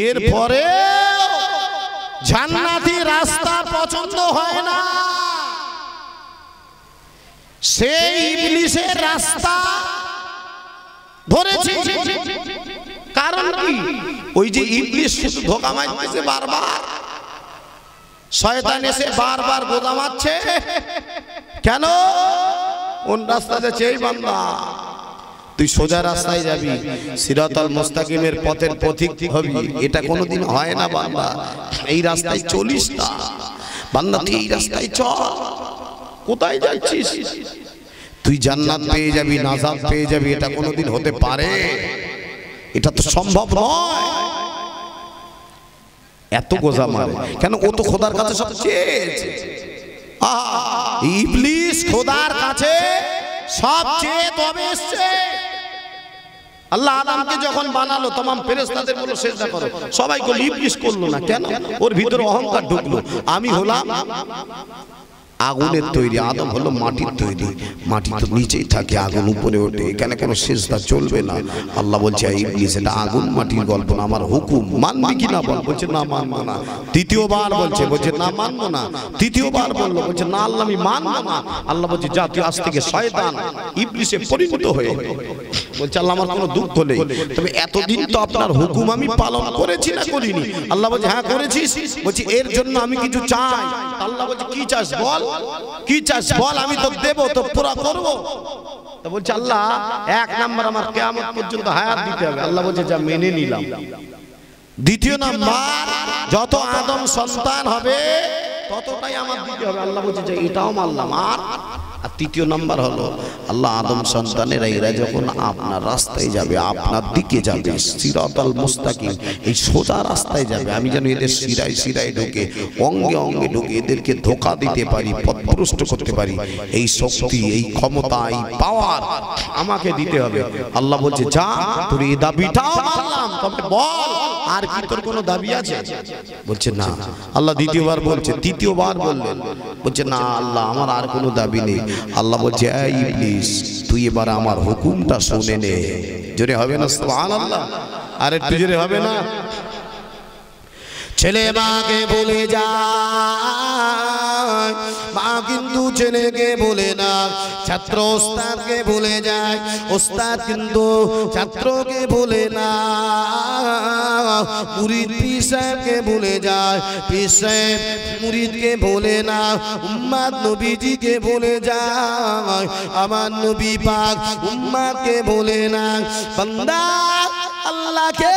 [SPEAKER 1] এরপরে জান্নাতি রাস্তা পছন্দ হয় না সেই ইবলিসের রাস্তা ধরেছে কারণ কি ওই যে ইবলিস শুধু ধোঁকা মারছে বারবার শয়তান এসে বারবার গোদা মারছে কেন কোন রাস্তাতে চেয়ে বান্দা তুই সোজা রাস্তায় যাবি সিরাতাল মুস্তাকিমের পথের পথিক হবি এটা কোনোদিন হয় না বান্দা এই রাস্তায় চলিস না বান্দা তুই এই রাস্তায় চল কোথায় যাচ্ছিস তুই জান্নাত পেয়ে যাবি নাজাত পেয়ে যাবি এটা কোনোদিন হতে পারে এটা তো সম্ভব নয় এত গোজা মারে কেন ও তো খোদার কাছে সব চেয়েছে ইবলিস খোদার কাছে সব চেয়ে তবে এসেছে আল্লাহ আদমকে যখন বানালো तमाम ফেরেশতাদের বলল সিজদা করো সবাই করলো ইবলিস করলো না কেন ওর ভিতরে অহংকার ঢুকলো আমি হলাম আগুনের তৈরি আদম হলো মাটির তৈরি মাটি তো নিচেই থাকে আগুন উপরে ওঠে এখানে কোনো সিজদা চলবে না আল্লাহ বলছে ইবলিস এটা আগুন মাটির গল্প না আমার হুকুম মানবি কি না বলছে না মানবো না তৃতীয়বার বলছে না মানবো না তৃতীয়বার বলছে না আল্লাহ আমি মানবো না আল্লাহ বলছে যা তুই আজ থেকে শয়তান ইবলিসে পরিণত হয়ে বলছে আল্লাহ আমার কোনো দুঃখ নেই তবে এতদিন তো আপনার হুকুম আমি পালন করেছি না করিনি আল্লাহ বলছে হ্যাঁ করেছিস বলছি এর জন্য আমি কিছু চাই আল্লাহ বলছে কি চাস বল কি চাস বল আমি তো দেব তো পুরো করব তো বলছে আল্লাহ এক নাম্বার আমার কিয়ামত পর্যন্ত হায়াত দিতে হবে আল্লাহ বলছে যা মেনে নিলাম দ্বিতীয় নাম্বার যত আদম সন্তান হবে ততটাই আমার দিতে হবে আল্লাহ বলছে যে এটাও মানলাম আর তৃতীয় নাম্বার হলো আল্লাহ আদম সন্তানেরা এরা যখন আপনার রাস্তায় যাবে আপনার দিকে যাবে সিরাতাল মুস্তাকিম এই সোজা রাস্তায় যাবে আমি যেন এদের শিরায় শিরায় ঢুকে অঙ্গে অঙ্গে ঢুকে এদেরকে ধোঁকা দিতে পারি পথভ্রষ্ট করতে পারি এই শক্তি এই ক্ষমতা এই পাওয়ার আমাকে দিতে হবে আল্লাহ বলছে যা তোর এই দাবিটাও মানলাম তবে বল আর কি তোর কোনো দাবি আছে বলছে না আল্লাহ দ্বিতীয়বার বলছে তৃতীয়বার বললেন বলছে না আল্লাহ আমার আর কোনো দাবি নেই আল্লাহ বলছে এই ইবলিস তুই এবার আমার হুকুমটা শুনে নে জোরে হবে না সুবহানাল্লাহ আর একটু জোরে হবে না ছেলে মাকে বলে যায় মা কিন্তু ছেলেকে বলে না ছাত্র ওস্তাদকে বলে যায় ওস্তাদ কিন্তু ছাত্রকে বলে না মুরিদ পীর সাহেবকে বলে যায় পীর সাহেব মুরিদকে বলে না উম্মত নবীজিকে বলে যায় আমার নবী পাক উম্মতকে বলে না বান্দা আল্লাহকে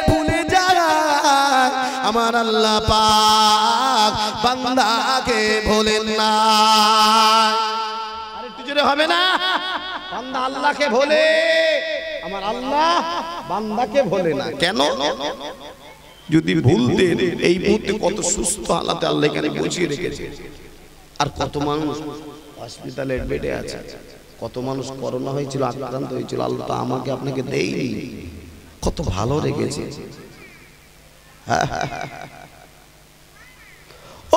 [SPEAKER 1] ভুলে যায় আমার আল্লাহ পাক বান্দাকে ভোলেন না আরেকটু জোরে হবে না বান্দা আল্লাহকে ভোলে আমার আল্লাহ বান্দাকে ভোলে না কেন যদি ভুলতেন এই মুহূর্তে কত সুস্থ হালাতে আল্লাহ এখানে বসিয়ে রেখেছে আর কত মানুষ হসপিটালের বেডে আছে কত মানুষ করোনা হয়েছিল আক্রান্ত হয়েছিল আল্লাহ তো আমাকে আপনাকে দেয়নি কত ভালো রেখেছে।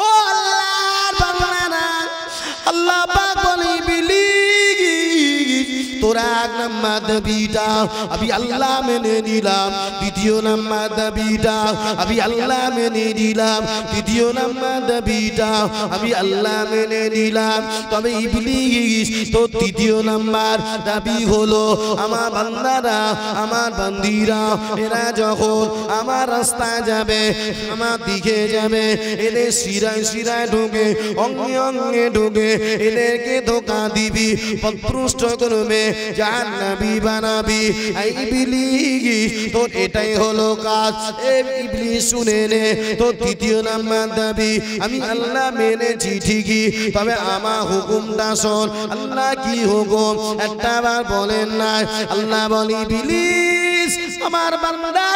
[SPEAKER 1] ও আল্লাহর বান্দারা, আল্লাহ পাক বলে ইবলিস তোরা এক নাম্বার দাবিটা আমি আল্লাহ মেনে নিলাম, দ্বিতীয় নাম্বার দাবিটা আমি আল্লাহ মেনে নিলাম, তৃতীয় নাম্বার দাবিটা আমি আল্লাহ মেনে নিলাম। তবে ইবলিস তো তৃতীয় নাম্বার দাবি হলো আমার বান্দারা, আমার বান্দিরা এরা যখন আমার রাস্তায় যাবে, আমার দিকে যাবে, এদের শিরায় শিরায় ঢুকে, অঙ্গে অঙ্গে ঢুকে, এদেরকে ধোঁকা দিবি, পথভ্রষ্ট করবে, জাহান্নামী বানাবি। ইবলিস তোর এটাই হলো কাজ। ইবলিস শুনে নে, তো তৃতীয় নাম্বার দাবি আমি আল্লাহ মেনেছি ঠিকই, তবে আমার হুকুমটা শোন। আল্লাহ কি হুকুম একটা বার বলেন নাই। আল্লাহ বলি ইবলিস আমার বান্দা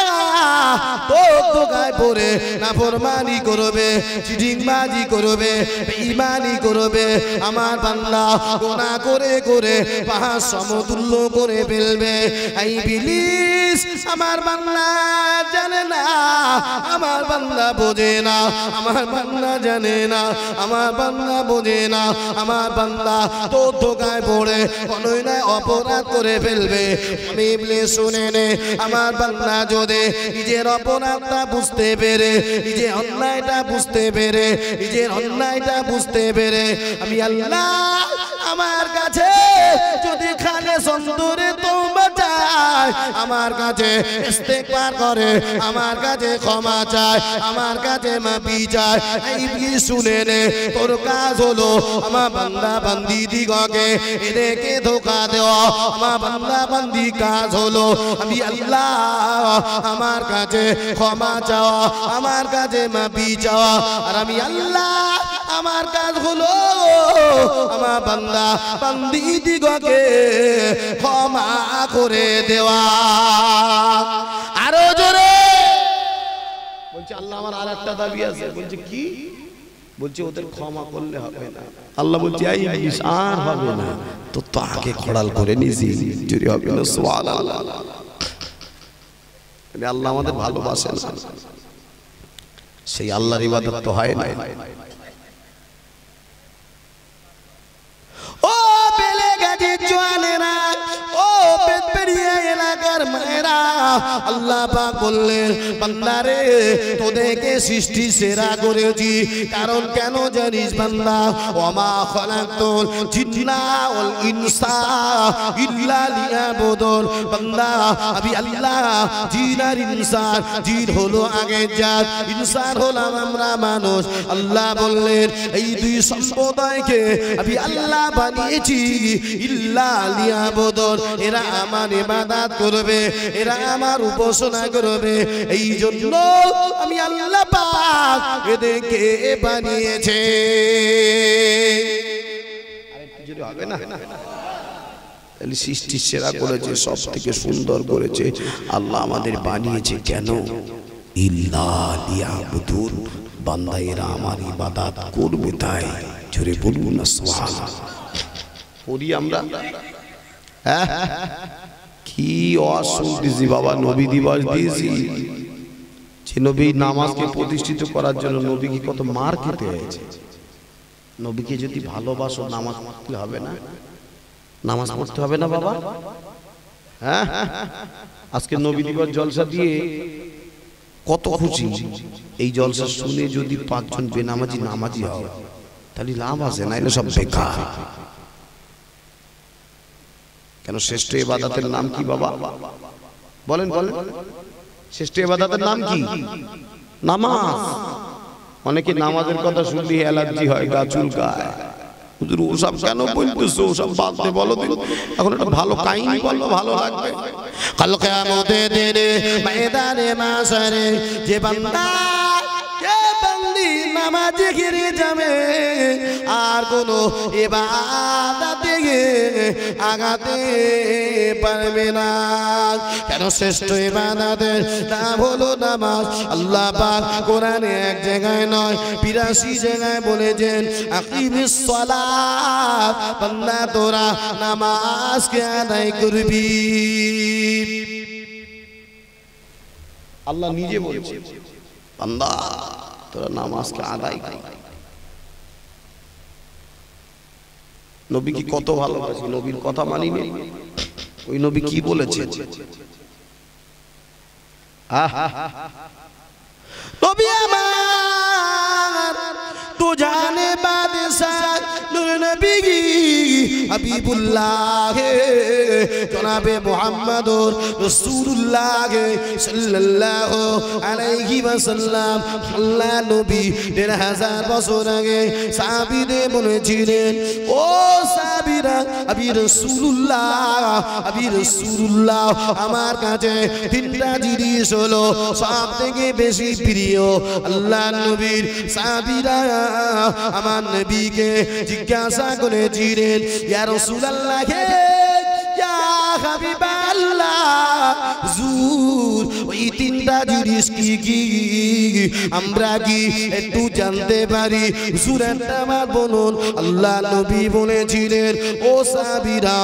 [SPEAKER 1] তোর ধোঁকায় পড়ে নাফরমানি করবে, চিটিংবাজি করবে, বেঈমানি করবে, আমার বান্দা গুনাহ করে করে পাহাড় সমতুল্য করে ফেলবে। ইবলিস আমার বান্দা জানে না, আমার বান্দা বোঝে না, আমার বান্দা জানে না, আমার বান্দা বোঝে না, আমার বান্দা তোর ধোঁকায় পড়ে কোনোই না অপরাধ করে ফেলবে। ইবলিস শুনে নে, আমার বান্দা যদি নিজের অপরাধটা বুঝতে পেরে, নিজের অন্যায়টা বুঝতে পেরে, নিজের অন্যায়টা বুঝতে পেরে আমি আল্লাহ আমার কাছে যদি খালেস অন্তরে তওবা চায়, আমার কাছে ইস্তেগফার করে, আমার কাছে ক্ষমা চায়, আমার কাছে মাফি চায়। ইবলিস শুনে নে, তোর কাজ হলো আমার বান্দা বান্দি দিগকে এদেরকে ধোঁকা দেওয়া। আমার বান্দা বান্দি কাজ হলো আমি আল্লাহ আমার কাছে ক্ষমা চাওয়া, আমার কাছে মাফি চাওয়া। আর আমি আল্লাহ আমার কাজ হলো আমার বান্দা বান্দি দিগকে ক্ষমা করে দেওয়া। আরো জোরে বলছে আল্লাহ আমার আরেকটা দাবি আছে। বলছে কি? বলছে ওদের ক্ষমা করলে হবে না। আল্লাহ বলছে এই ইবলিস আর হবে না, তো তাকে খড়াল করে নিয়েছি, চুরি হবে না। সুবহানাল্লাহ। আল্লাহ আমাদের ভালোবাসেন, সেই আল্লাহর ইবাদত তো হয় না। ও বেলে গাজী জওয়ানেরা, ও বেতবেড়িয়া এলাকার মায়েরা, আল্লাহ পাক বললেন বান্দারে তোদেরকে সৃষ্টি সেরা করেছি। কারণ কেন জানিস বান্দা? ওমা খালাকতুল জিন্না ওয়াল ইনসা ইল্লা লিয়াবুদুন। বান্দা আমি আল্লাহ জিন আর ইনসান, জিন হলো আগের জাত, ইনসান হলাম আমরা মানুষ। আল্লাহ বললেন এই দুই সম্প্রদায়কে আমি আল্লাহ বানিয়েছি ইল্লা লিয়াবুদুন, এরা আমার ইবাদত করবে, এরা আমার উপাসনা করবে। এই জন্য আমি আল্লাহ পাক এদেরকে বানিয়েছে। আরেকটু জোরে হবে না? সৃষ্টি সেরা করেছে, সব থেকে সুন্দর করেছে। আল্লাহ আমাদের বানিয়েছে কেন? ইল্লা লিয়াবুদুন, বান্দা এরা আমার ইবাদত করবে তাই। জোরে বলুন না সুবহানাল্লাহ। পড়ি আমরা কি অশুনতেছি বাবা, নবী দিবস দিয়েছি, যে নবী নামাজকে প্রতিষ্ঠিত করার জন্য নবীকে কত মার খেতে হয়েছে। নবীকে যদি ভালোবাসো নামাজ পড়তে হবে না? নামাজ পড়তে হবে না বাবা? হ্যাঁ, আজকে নবী দিবস জলসা দিয়ে কত খুশি। এই জলসা শুনে যদি 5 জন বেনামাজি নামাজি হয় তাহলে লাভ আছে, না এলে সব বেকার। কেন? শ্রেষ্ঠ ইবাদতের নাম কি বাবা? বলেন বলেন, শ্রেষ্ঠ ইবাদতের নাম কি? নামাজ। অনেকে নামাজের কথা শুনলে অ্যালার্জি হয়, গা চুলকায়। হুজুর ওসব কেন বলতেছো? ওসব বাদ দে, বলো দিন। এখন একটা ভালো কাহিনী বললো, ভালো লাগবে। কাল কিয়ামতের দিনে ময়দানে মাশারে যে বান্দা নামাজে ঘিরে যাবে আর কোনো ইবাদতে আগাতে পারবে না। কেন? শ্রেষ্ঠ ইবাদতের নাম হলো নামাজ। আল্লাহ পাক কোরআনে এক জায়গায় নয় 82 জায়গায় বলেছেন আকিমিস সালাত, বান্দা তোরা নামাজকে আদায় করবি। আল্লাহ নিজে বলছে বান্দা তোরা নামাজকে আদায় কর। নবী কি কত ভালোবাসি, নবীর কথা মানি নি। ওই নবী কি বলেছে, নবী আমার তো জানে বাদশাহ নূর নবী হাবিবুল্লাহ জনাবে মুহাম্মদুর রাসূলুল্লাহ সাল্লাল্লাহু আলাইহি ওয়াসাল্লাম। আল্লাহ নবী ১৫০০ বছর আগে সাহাবীদের বলেছিলেন, ও সাহাবীরা আমি রাসূলুল্লাহ আমার কাছে তিনটা জিনিস হলো সব থেকে বেশি প্রিয়। আল্লাহ নবীর সাহাবীরা আমার নবীকে জিজ্ঞাসা করেছিলেন, ইয়া রাসূলুল্লাহ ইয়া হাবিবাল্লাহ হুজুর ওই তিনটা জিনিস কি কি আমরা কি একটু জানতে পারি? হুজুর একটা আমার বলুন। আল্লাহ নবী বলেছিলেন, ও সাহাবীরা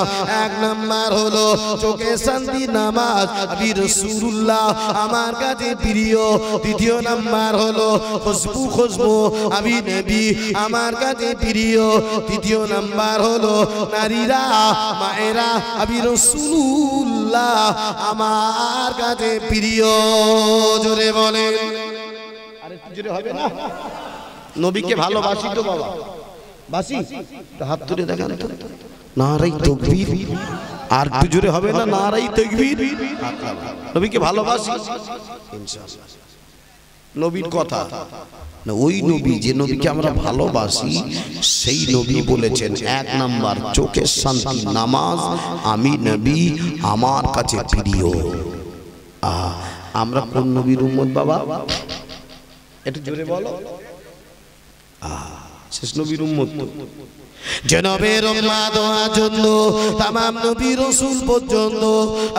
[SPEAKER 1] এক নাম্বার হলো চোখে শান্তি নামাজ আমি রাসূলুল্লাহ আমার কাছে প্রিয়। দ্বিতীয় নাম্বার হলো খুশবু আমি নবী আমার কাছে প্রিয়। তৃতীয় নাম্বার হলো নারীরা মায়েরা আমি রাসূলুল্লাহ আমার কাছে প্রিয়। জোরে বলেন, আরে জোরে হবে না? নবীকে ভালোবাসি তো বাবা, বাসি হাত তুলে দেখান তো। নারাই তাকবীর, আর একটু জোরে হবে না? নারাই তাকবীর। নবীকে ভালোবাসি ইনশাআল্লাহ। নবীর কথা না, ওই নবী যে নবীকে আমরা ভালোবাসি সেই নবী বলেছেন এক নাম্বার চোখের শান্তি নামাজ আমি নবী আমার কাছে প্রিয়। আমরা কোন নবীর উম্মত বাবা? একটু জোরে বলো। শেষ নবীর উম্মত তো। জনাবের উম্মত হওয়ার জন্য তামাম নবী রাসূল পর্যন্ত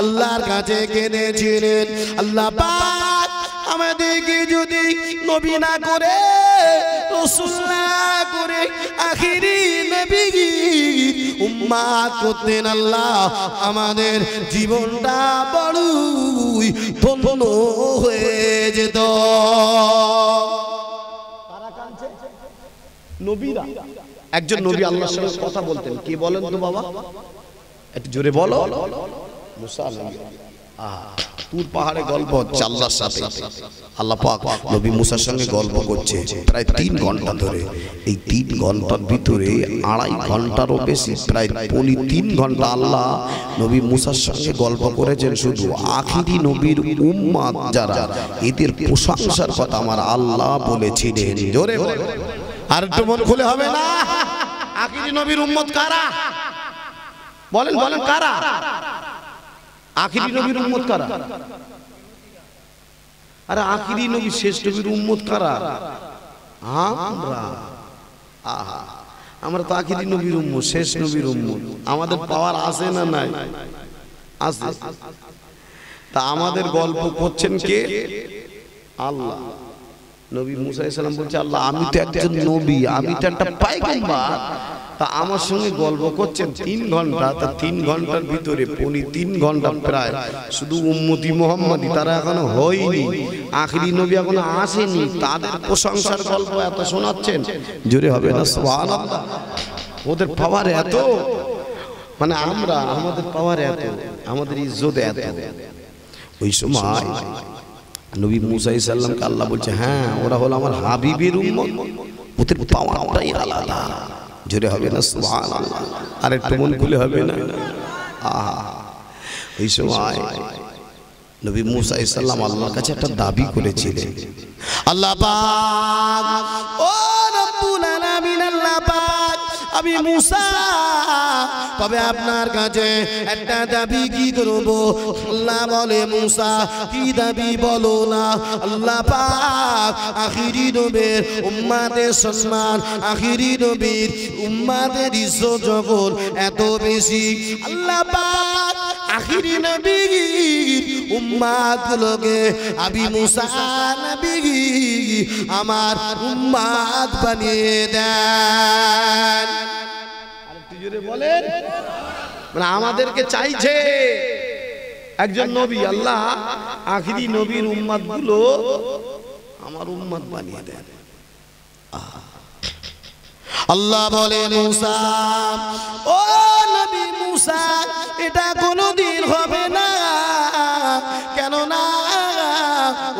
[SPEAKER 1] আল্লাহর কাছে কেঁদেছিলেন, আল্লাহ পাক আমাদেরকে যদি নবী না করে রাসূল না করে আখিরি নবী উম্মত করতেন, আল্লাহ আমাদের জীবনটা বড়ই ধন্য হয়ে যেত। নবীরা একজন নবী আল্লাহর সঙ্গে কথা বলতেন, কি বলেন তো বাবা? একটু জোরে বলো। মুসা আলাইহিস তুর পাহাড়ে গল্প হচ্ছে আল্লাহর সাথে। আল্লাহ পাক নবী মুসার সঙ্গে গল্প করছে প্রায় ৩ ঘন্টা ধরে। এই ৩ ঘন্টার ভিতরে ২.৫ ঘন্টারও বেশি, প্রায় ৩ ঘন্টা আল্লাহ নবী মুসার সঙ্গে গল্প করেছেন। শুধু আখিরি নবীর উম্মত যারা এদের প্রশংসার কথা আমার আল্লাহ বলেছিলেন। জোরে বলে, আর একটু মন খুলে হবে না? আখিরি নবীর উম্মত কারা? বলেন বলেন কারা? আখিরি নবীর উম্মত কারা? আরে আখিরি নবী শেষ নবীর উম্মত কারা? আমরা। আমরা তো আখিরি নবীর উম্মত, শেষ নবীর উম্মত। আমাদের পাওয়ার আছে না নাই? আছে। তা আমাদের গল্প করছেন কে? আল্লাহ। নবী মুসা আলাইহিস সালাম বলছে, আল্লাহ আমি তো একজন নবী, আমি তো একটা পয়গম্বর, তা আমার সঙ্গে গল্প করছেন ৩ ঘন্টা। তা ৩ ঘন্টার ভিতরে ৩ ঘন্টা প্রায় শুধু উম্মতি মুহাম্মাদি তারা এখনো হয়নি, আখিরি নবী এখনো আসেনি, তাদের প্রশংসার গল্প এত শোনাচ্ছেন। জোরে হবে না সুবহানাল্লাহ? ওদের পাওয়ার এত, মানে আমরা আমাদের পাওয়ার এত, আমাদের ইজ্জত এত। ওই সময় নবী মুসা আলাইহিস সালামকে আল্লাহ বলছে, হ্যাঁ ওরা হলো আমার হাবিবের উম্মত, ওদের পাওয়ারটাই আলাদা। জোরে হবে না সুবহানাল্লাহ? আর একটু মন খুলে হবে না? ওই সময় নবী মুসা আলাইহিস সালাম আল্লাহর কাছে একটা দাবি করেছিলেন, আল্লাহ পাক ও রব্বুল আলামিন, আল্লাহ পাক আমি মুসা তবে আপনার কাছে একটা দাবি কি করব? আল্লাহ বলে, মুসা কি দাবি বলো না? আল্লাহ পাক আখিরি নবীর উম্মতের সম্মান, আখিরি নবীর উম্মতের ইজ্জত যখন এত বেশি, আল্লাহ পাক আখিরি নবীর উম্মতগুলোকে আমি মুসা নবী আমার উম্মত বানিয়ে দেন। আরেকটু জোরে বলেন। মানে আমাদেরকে চাইছে একজন নবী, আল্লাহ আখিরি নবীর উম্মত গুলো আমার উম্মত বানিয়ে দেন। আল্লাহ বলে মুসা, ও নবী মুসা, এটা কোনোদিন হবে না। কেন না?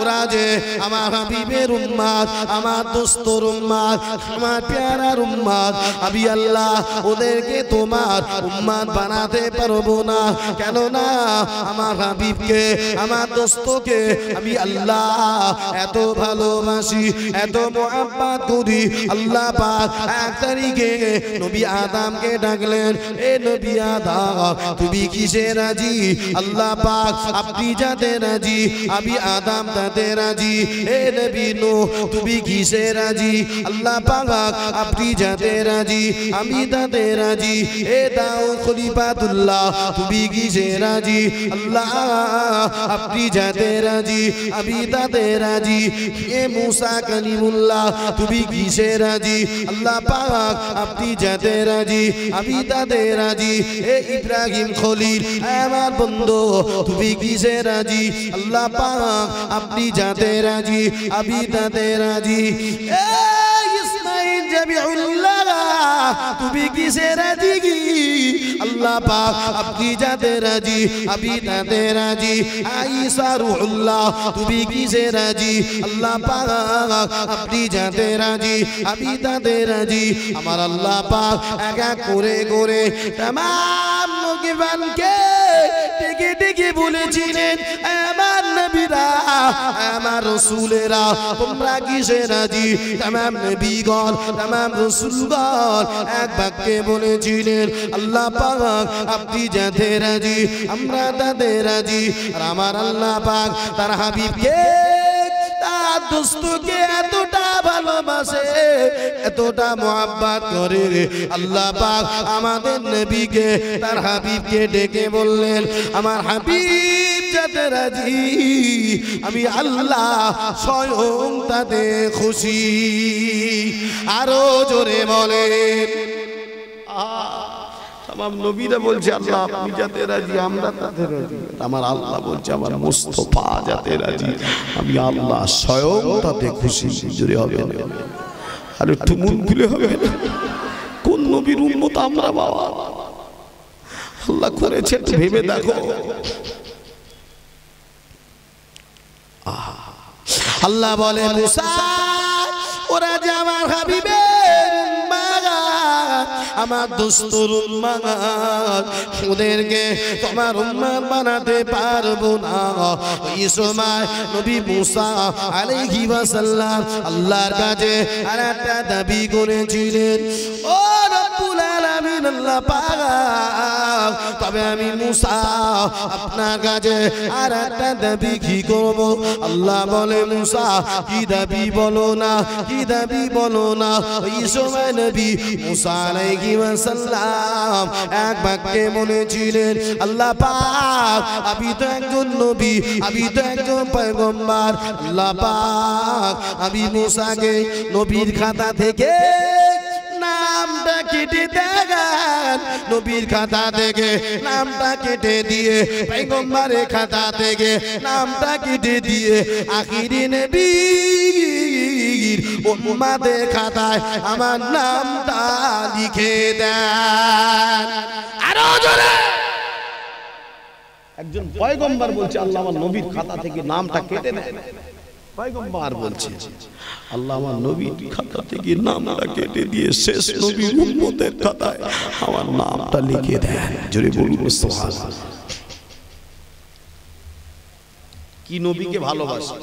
[SPEAKER 1] ওরা যে আমার হাবিবের উম্মত, আমার দোস্তর উম্মত, আমার প্যারার উম্মত, আমি আল্লাহ ওদেরকে তোমার উম্মত বানাতে পারবো না। কেন না? আমার হাবিবকে, আমার দোস্তকে আমি আল্লাহ এত ভালোবাসি, এত মুহাব্বত করি। আল্লাহ পাক এক তারিখে নবী আদমকে ডাকলেন, এ নবী আদম, তুমি কিসে রাজি? আল্লাহ পাক আপনি যাতে রাজি, আমি আদম তাতে রাজি। এ নবী নূহ, তুমি কিসে রাজি? আল্লাহ পাক আপনি যাতে রাজি, আমি তাতে রাজি। এ দাউদ খলিফাতুল্লাহ, তুমি কিসে রাজি? আল্লাহ আপনি যাতে রাজি, আমি তাতে রাজি। এ মুসা কালিমুল্লাহ, তুমি কিসে রাজি? আল্লাহ পাক আপনি যাতে রাজি, আমি তাতে রাজি। এ ইব্রাহিম খলিল, আমার বন্ধু, তুমি কিসে রাজি? আল্লাহ পাক আপনি যাতে রাজি, আমি তাতে রাজি। এ ইসমাঈল জাবিউল্লাহ, তুমি কিসে রাজি? আল্লাহ পাক আপনি যাতে রাজি, আমি তাতে রাজি। ঈসা রূহুল্লাহ, তুমি কিসে রাজি? আল্লাহ পাক আপনি যাতে রাজি, আমি তাতে রাজি। আমার আল্লাহ পাক এক এক করে করে तमाम নবীগণকে ডেকে ডেকে বলেছিলেন, আমার নবীরা, আমার রাসূলেরা, তোমরা কিসে রাজি? तमाम নবীগণ, तमाम রাসূলগণ এক বাক্যে বলেছিলেন, আল্লাহ পাক আপনি যাতে রাজি, আমরা তাতে রাজি। আর আমার আল্লাহ পাক তার হাবিবকে, তার দোস্তকে এতটা ভালোবাসে, এতটা মুহাব্বত করে, আল্লাহ পাক আমাদের নবীকে, তার হাবিবকে ডেকে বললেন, আমার হাবিব যাতে রাজি, আমি আল্লাহ স্বয়ং তাতে খুশি। আরো জোরে বলেন। আমার নবীরা বলছে আল্লাহ আপনি যাতে রাজি, আমরা তাতে রাজি। আমার আল্লাহ বলছে আমার মুস্তাফা যাতে রাজি, আমি আল্লাহ স্বয়ং তাতে খুশি। জোরে হবে না? আর একটু মন খুলে হবে না? কোন নবীর উম্মত আমরা বাবা? আল্লাহ করেছে ভেবে দেখো। আল্লাহ বলে মুসা, ওরা যে আমার হাবিবের উম্মত, আমার দোস্তর উম্মত, ওদেরকে তোমার উম্মত বানাতে পারবো না। ওই সময় নবী মুসা আলাইহি ওয়াসাল্লাম আল্লাহর কাছে আরেকটা দাবি করেছিলেন, ও রব্বুল আলামিন আল্লাহ পাক, তবে আমি মুসা আপনার কাছে আরেকটা দাবি কি করব? আল্লাহ বলে মুসা কি দাবি বলো না, কি দাবি বলো না। ওই সময় নবী মুসা আলাইহি ওয়াসাল্লাম এক বাক্যে বলেছিলেন, আল্লাহ পাক আমি তো একজন নবী, আমি তো একজন পয়গম্বর, আল্লাহ পাক আমি মুসাকে নবীর খাতা থেকে নামটা কেটে দেন, নবীর খাতা থেকে নামটা কেটে দিয়ে, পয়গম্বরের খাতা থেকে নামটা কেটে দিয়ে, আখিরি নবীর উম্মতের খাতায় আমার নামটা লিখে দেন। আরো জোরে। একজন পয়গম্বর বলছে আল্লাহ আমার নবীর খাতা থেকে নামটা কেটে দেন। পয়গম্বর বলছে আল্লাহ আমার নবীর খাতা থেকে নামটা কেটে দিয়ে শেষ নবীর উম্মতের খাতায় আমার নামটা লিখে দেন। জোরে বলুন সুবহানাল্লাহ। কি নবীকে ভালোবাসি?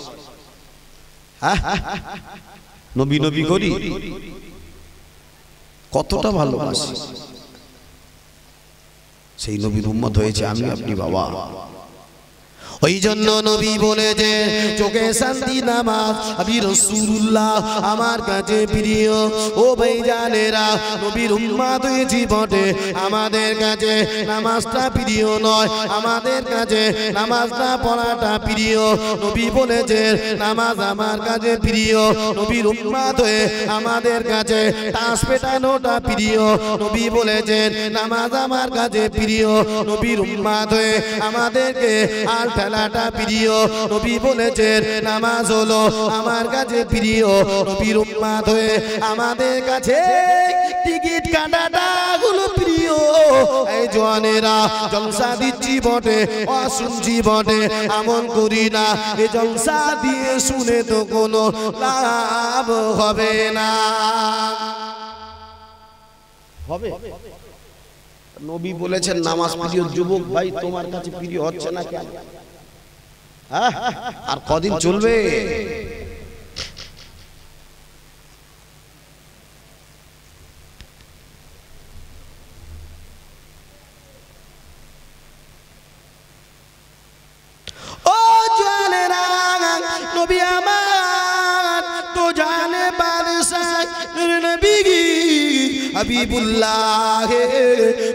[SPEAKER 1] হ্যাঁ, নবী নবী করি, কতটা ভালোবাসি। সেই নবীর উম্মত হয়েছে আমি আপনি বাবা। ওই জন্য নবী বলেছে চোখে শান্তি নামাজ আমি রাসূলুল্লাহ আমার কাছে প্রিয়। ও ভাইজানেরা, নবীর উম্মত হয়েছি বটে, আমাদের কাছে নামাজটা প্রিয় নয়, আমাদের কাছে নামাজটা পড়াটা প্রিয়। নবী বলেছেন নামাজ আমার কাছে প্রিয়, নবীর উম্মত হয়ে আমাদের কাছে তাস পেটানোটা প্রিয়। নবী বলেছেন নামাজ আমার কাছে প্রিয়, নবীর উম্মত হয়ে আমাদেরকে আল খেলাটা প্রিয়। নবী বলেছেন নামাজ হলো আমার কাছে প্রিয়, নবীর উম্মত হয়ে আমাদের কাছে টিকিট কাটাটা হলো প্রিয়। এই জওয়ানেরা জলসা দিচ্ছি বটে, অশুনছি বটে, আমল করি না, এই জলসা দিয়ে শুনে তো কোনো লাভ হবে না। হবে? নবী বলেছেন নামাজ প্রিয়। যুবক ভাই, তোমার কাছে প্রিয় হচ্ছে না কেন? আর কদিন চলবে? ও জানেরা, নবী আমার তো জানে বাদশাহ নবী হাবিবুল্লাহ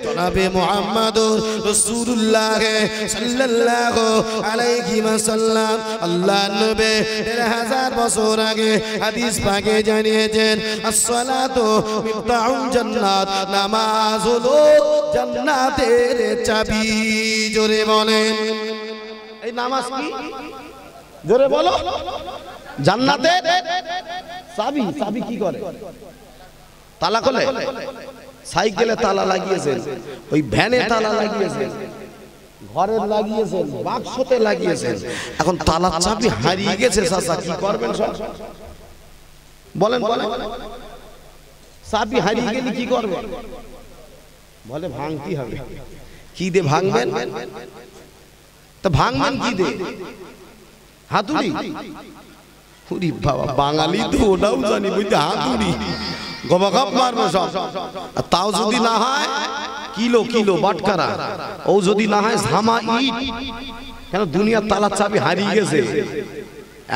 [SPEAKER 1] জনাবে মুহাম্মদুর রাসূলুল্লাহ সাল্লাল্লাহু আলাইহি ওয়াসাল্লাম। আল্লাহ নবী ১৫০০ বছর আগে হাদিস পাকে জানিয়েছেন আসসালাতু মিফতাহুল জান্নাত, নামাজ হলো জান্নাতের চাবি। জোরে বলেন, এই নামাজ কি? জোরে বলো। জান্নাতের চাবি। চাবি কি করে? তালা খোলে। সাইকেলে তালা লাগিয়েছেন, ওই ভ্যানে তালা লাগিয়েছেন, ঘরে লাগিয়েছেন, বাক্সতে লাগিয়েছেন। এখন তালা চাবি হারিয়ে গেছে, চাচা কি করবেন? সব বলেন বলেন। চাবি হারিয়ে গেলে কি করবেন? বলে ভাঙতে হবে। কি দিয়ে ভাঙবেন? তা ভাঙবেন কি দিয়ে? হাতুড়ি? ওরে বাবা, বাঙালি তো ওটাও জানি, বুঝতে হাতুড়ি গবাগপ মারবে সব। তাও যদি না হয় কিলো কিলো বাটকারা, ও যদি না হয় ঝামা ইট। কেন? দুনিয়ার তালার চাবি হারিয়ে গেছে,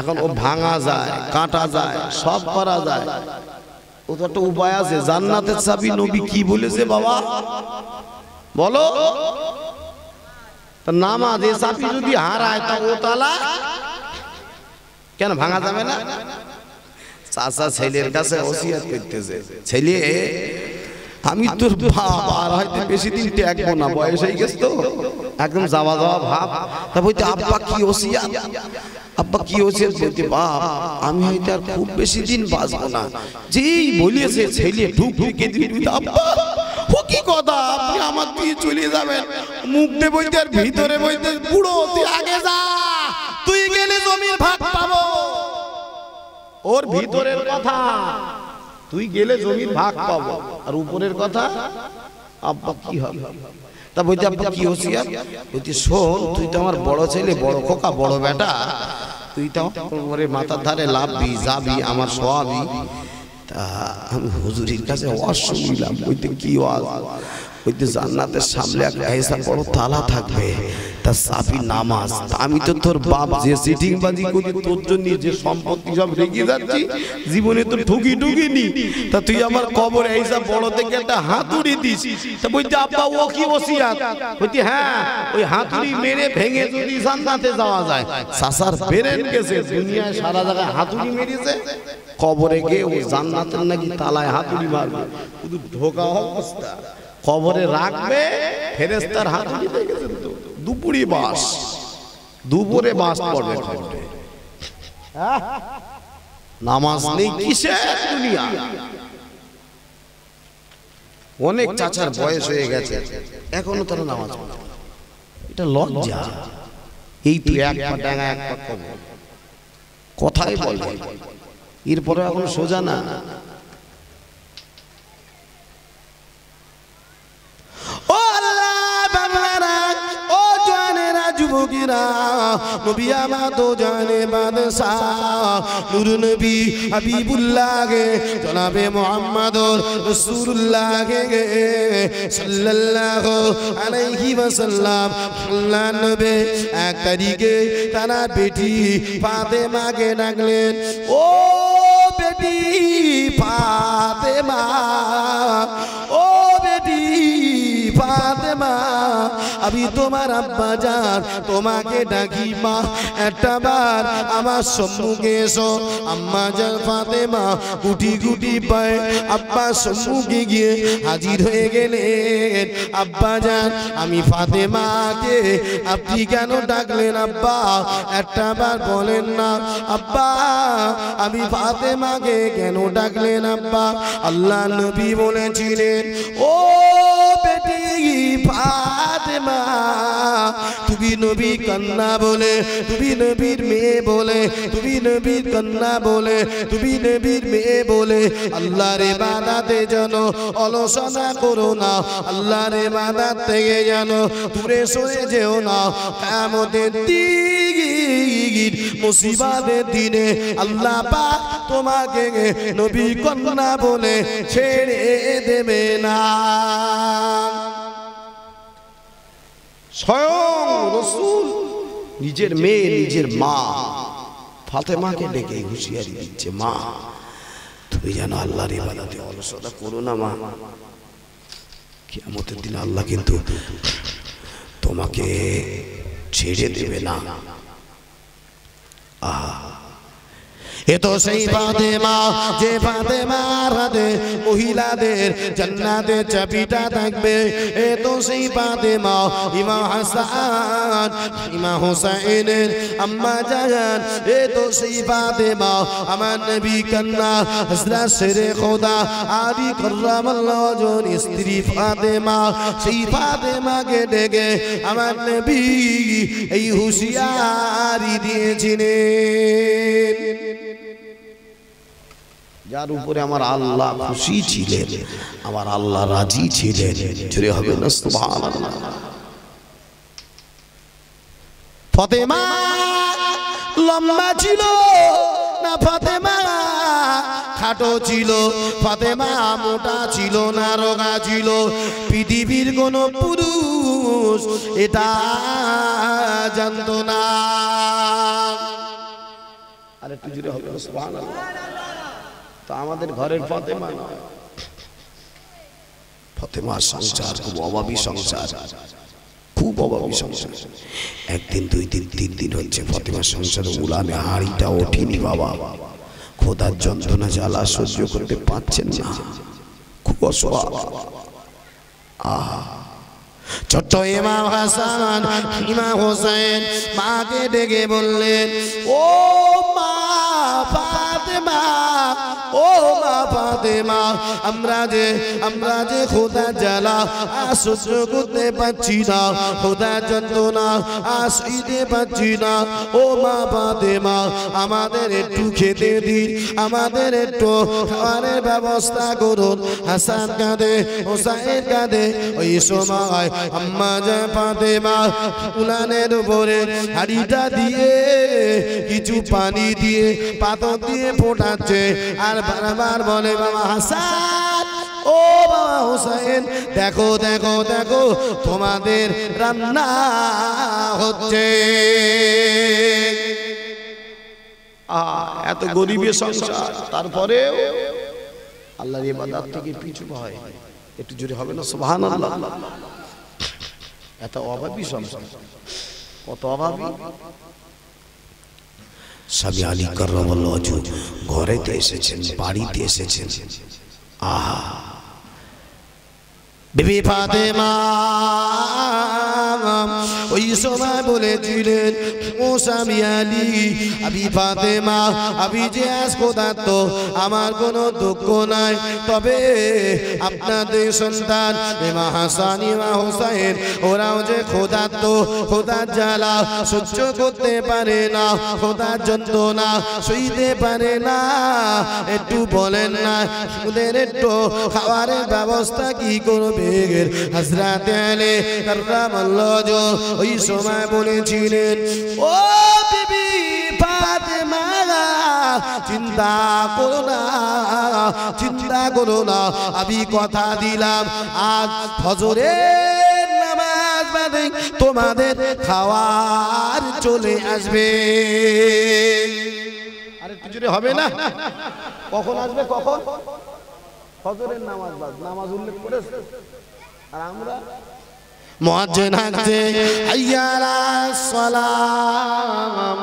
[SPEAKER 1] এখন ও ভাঙা যায়, কাটা যায়, সব করা যায়। ও তো একটা উপায় আছে। জান্নাতের চাবি নবী কি বলেছে বাবা বলো? নামাজ এ চাবি যদি হারায় তা ও তালা কেন ভাঙা যাবে না? চাচা ছেলের কাছে ওসিয়াত করতেছে, ছেলে আমি তোর বাপ, আর হয়তো বেশি দিন টেকবো না, বয়স হয়ে গেছে তো, একদম যাওয়া যাওয়া ভাব। তা বলতে আব্বা কি ওসিয়াত? আব্বা কি ওসিয়াত? বলতে বাপ আমি হয়তো আর খুব বেশি দিন বাঁচবো না। যেই বলিয়েছে ছেলে ঢুক ঢুকে দিবি, আব্বা ও কি কথা, আপনি আমার দিয়ে চলে যাবেন? মুখ দিয়ে বইতে আর ভিতরে বইতে, বুড়ো তুই আগে যা, তুই গেলে জমির ভাগ পাবো। ওর ভিতরের কথা, তুই গেলে জমির ভাগ পাবো, আর উপরের কথা আব্বা কি হবে? তা বলতে আব্বা কি ওসিয়াত? বলতে শোন, তুই তো আমার বড় ছেলে, বড় খোকা, বড় বেটা, তুই তো আমার মাথার ধারে লাভবি, যাবি, আমার সবই। তা আমি হুজুরির কাছে ওয়াজ শুনলাম। বলতে কি ওয়াজ? বলতে জান্নাতের সামনে একটা বড় তালা থাকবে, তার চাবি নামাজ। আমি তো তোর বাপ যে চিটিং বাজি করে তোর জন্য যে সম্পত্তি সব রেখে যাচ্ছি, জীবনে তো ঠুকি ঠুকিনি, তা তুই আমার কবরে এইসব বড় থেকে একটা হাতুড়ি দিস। তা বলতে আব্বা ও কি ওসিয়াত? বলতে হ্যাঁ, ওই হাতুড়ি মেরে ভেঙে যদি জান্নাতে যাওয়া যায়। চাচার বেরেন গেছে, দুনিয়ায় সারা জায়গায় হাতুড়ি মেরেছে, কবরে গিয়ে ওই জান্নাতের নাকি তালায় হাতুড়ি মারবে। শুধু ঢোকা অবস্থা, কবরে রাখবে, ফেরেশতার হাতুড়ি দেখেছেন তো, দুপুরে বাস, দুপুরে বাস পড়বে কবরে। নামাজ নেই কিসের দুনিয়া? অনেক চাচার বয়স হয়ে গেছে, এখনো তারা নামাজ পড়ে। এটা লজ্জা। এই তো এক পা ডাঙা এক পা কবর, কথাই বলে, এরপরে এখন সোজা না। ও আল্লাহ বাংলারা, ও জওয়ানেরা, যুবক যুবকেরা নবী আমার তো জানে বাদশাহ নূর নবী হাবিবুল্লাহ জনাবে মুহাম্মদুর রাসূলুল্লাহ সাল্লাল্লাহু আলাইহি ওয়াসাল্লাম আল্লাহ নবী এক তারিখে তারা বেটি ফাতেমাকে ডাকলেন ও বেটি ফাতেমা ও বেটি ফাতেমা আমি তোমার আব্বা জান তোমাকে ডাকি মা একটা বার আমার সম্মুখে এসো আম্মা জান ফাতেমা গুটি গুটি পায়ে আব্বা সম্মুখে গিয়ে হাজির হয়ে গেলেন আব্বা জান আমি ফাতেমাকে আপনি কেন ডাকলেন আব্বা একটা বার বলেন না আব্বা আমি ফাতেমাকে কেন ডাকলেন আব্বা আল্লাহ নবী বলেছিলেন ও বেটি ফাতেমা তুমি নবী কন্যা বলে তুমি নবীর মেয়ে বলে তুমি নবীর কন্যা বলে তুমি নবীর মেয়ে বলে আল্লাহর ইবাদতে যেন অলসতা করো না আল্লাহর ইবাদত থেকে যেন দূরে সরে যেও না কিয়ামতের দিন মুসিবতের দিনে আল্লাহ পাক তোমাকে নবী কন্যা বলে ছেড়ে দেবে না স্বয়ং রাসূল নিজের মেয়ে নিজের মা ফাতেমাকে ডেকে হুঁশিয়ারি দিচ্ছে মা তুমি যেন আল্লাহর ইবাদতে অলসতা করো না মা কিয়ামতের দিন আল্লাহ কিন্তু তোমাকে ছেড়ে দেবে না আহা এ তো সেই ফাতেমা যে ফাতেমার হাতে মহিলাদের জান্নাতের চাবিটা থাকবে এ তো সেই ফাতেমা ইমাম হাসান ইমাম হুসাইনের আম্মা জান এ তো সেই ফাতেমা আমার নবী কন্যা হযরত শেরে খোদা আলী কাররামাল্লাহু ওয়াজহুর স্ত্রী ফাতেমা সেই ফাতেমাকে ডেকে আমার নবী এই হুঁশিয়ারি দিয়েছিলেন যার উপরে আমার আল্লাহ খুশি ছিলেন আমার আল্লাহ রাজি ছিলেন জোরে হবে না সুবহানাল্লাহ ফাতেমা লম্বা ছিল না ফাতেমা খাটো ছিল ফাতেমা মোটা ছিল না রোগা ছিল পৃথিবীর কোন পুরুষ এটা জানতো না আরে একটু জোরে হবে না সুবহানাল্লাহ তো আমাদের ঘরের ফাতেমা নয় ফাতেমার সংসার খুব অভাবী সংসার খুব অভাবী সংসার একদিন দুই দিন তিন দিন হচ্ছে ফাতেমার সংসারে উলানে হাড়িটা ওঠেনি বাবা খোদার যন্ত্রণা জ্বালা সহ্য করতে পারছেন না খুব অসহায় আহা ছোট্ট ইমাম হাসান ইমাম হোসেন মাকে ডেকে বললেন ও মা ফাতেমা ও মা ফাতেমা আমরা যে খোদা জ্বালা সহ্য করতে পারছি না খোদা যন্ত্রণা সইতে পারছি না ও মা ফাতেমা আমাদের একটু খেতে দিন আমাদের একটু খাবারের ব্যবস্থা করুন হাসান কাঁদে হোসাইন কাঁদে ওই সময় আম্মা জান ফাতেমা উলানের উপরে হাড়িটা দিয়ে কিছু পানি দিয়ে পাথর দিয়ে ফোটাচ্ছে আর বারবার বলে বাবা হাসান ও বাবা হোসেন দেখো দেখো দেখো তোমাদের রান্না হচ্ছে এত গরিবের সংসার তারপরেও আল্লাহর ইবাদত থেকে পিছু হয় একটু জোরে হবে না সুবহানাল্লাহ এত অভাবী সংসার কত অভাবী স্বামী আলী কাররামাল্লাহু ওয়াজহু ঘরেতে এসেছেন বাড়িতে এসেছেন আহা বিবি ফাতেমা ওই সময় বলেছিলেন ও স্বামী আলী আবি ফাতেমা আবি যে আজ খোদাত আমার কোনো দুঃখ নাই তবে আপনাদের সন্তান ইমাম হাসান ইমাম হোসেন ওরাও যে খোদাত খোদার জ্বালা সহ্য করতে পারে না খোদার যন্ত্রণা সইতে পারে না একটু বলেন না ওদের একটু খাবারের ব্যবস্থা কি করবে হযরত আলী কাররামাল্লাহু ওয়াজহু ওই সময় বলেছিলেন, ও বিবি ফাতেমা চিন্তা করো না, চিন্তা করো না, আমি কথা দিলাম আজ ফজরের নামাজ বাদে তোমাদের খাওয়ার চলে আসবে। আরে তুই হবে না, কখন আসবে, কখন? ফজরের নামাজ বাদ, নামাজ উল্লেখ করেছে। আর আমরা মুয়াজ্জিন হাঁকছে হাইয়া আলাস সালাম,